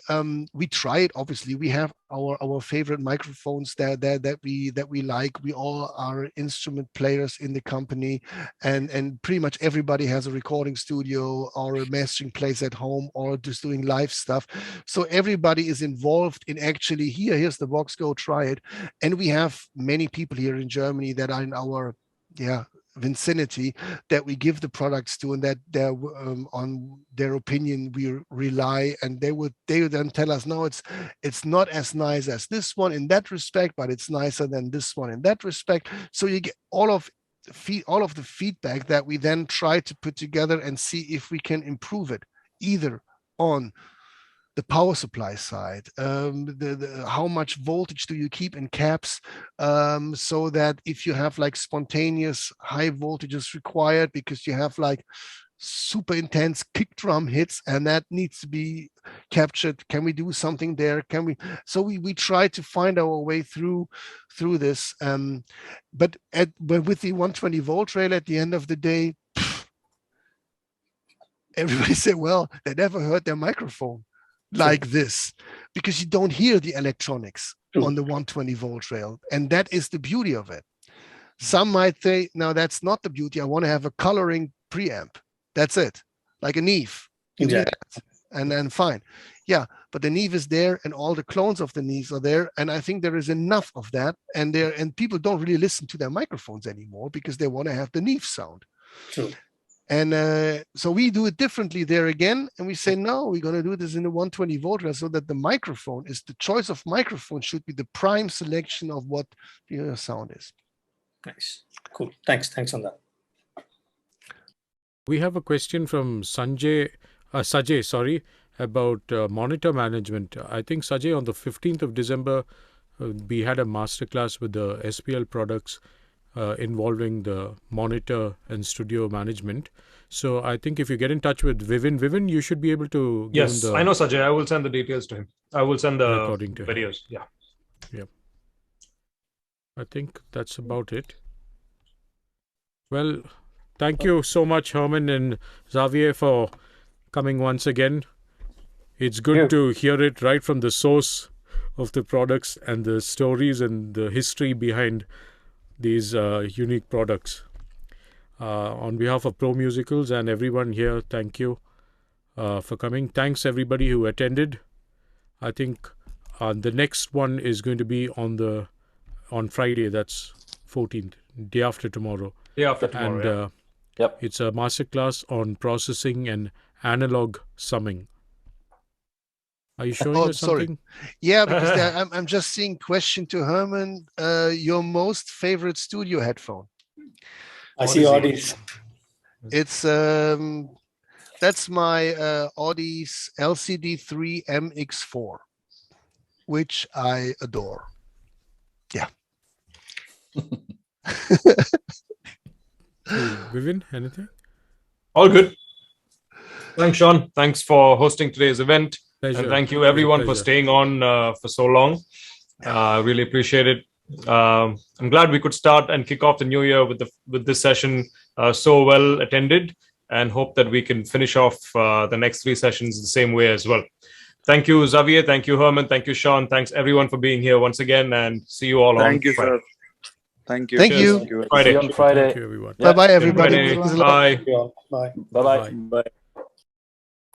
try it. Obviously, we have our favorite microphones that we like. We all are instrument players in the company, and pretty much everybody has a recording studio or a mastering place at home or just doing live stuff. So everybody is involved in actually here's the box, go try it. And we have many people here in Germany that are in our vicinity that we give the products to, and that they're on their opinion we rely, and they would then tell us, no, it's not as nice as this one in that respect, but it's nicer than this one in that respect. So you get all of the feedback that we then try to put together and see if we can improve it, either on the power supply side, how much voltage do you keep in caps, so that if you have like spontaneous high voltages required because you have like super intense kick drum hits and that needs to be captured, can we do something there? Can we? So we try to find our way through this, but with the 120 volt rail at the end of the day, everybody said, well, they never heard their microphone like this, because you don't hear the electronics on the 120 volt rail, and that is the beauty of it. Some might say, no, that's not the beauty. I want to have a coloring preamp. That's it, like a Neve. And then fine, but the Neve is there, and all the clones of the Neves are there, and I think there is enough of that. And people don't really listen to their microphones anymore because they want to have the Neve sound. True. And so we do it differently there again, and we say, no, we're going to do this in a 120 volt rail, so that the microphone is the choice of microphone should be the prime selection of what the sound is. Nice, cool. Thanks on that. We have a question from Sajay, about monitor management. I think, Sajay, on the 15th of December, we had a masterclass with the SPL products involving the monitor and studio management. So I think if you get in touch with Vivin, you should be able to give Yes, him the, I know, Sajay. I will send the details to him. I will send the recording to videos. him. Yeah. I think that's about it. Well, thank you so much, Hermann and Xavier, for coming once again. It's good to hear it right from the source of the products and the stories and the history behind these unique products. On behalf of Pro Musicals and everyone here, thank you for coming. Thanks everybody who attended. I think the next one is going to be on Friday, that's 14th, day after tomorrow. Day after tomorrow, and it's a masterclass on processing and analog summing. Are you showing us something? Sorry. Yeah, because I'm just seeing question to Hermann. Your most favorite studio headphone? I see Audi's. It's that's my Audi's LCD3 MX4, which I adore. Yeah. Vivin, anything? All good. Thanks, Sean. Thanks for hosting today's event. Pleasure. And thank you everyone for staying on for so long. Really appreciate it. I'm glad we could start and kick off the new year with this session so well attended, and hope that we can finish off the next 3 sessions the same way as well. Thank you, Xavier. Thank you, Hermann. Thank you, Sean. Thanks everyone for being here once again, and see you all on Friday. Sir. Thank you. Thank Cheers. you. Thank you. See you on Friday. Thank you, everyone. Bye-bye, everybody. Bye. Bye. Bye-bye. Bye.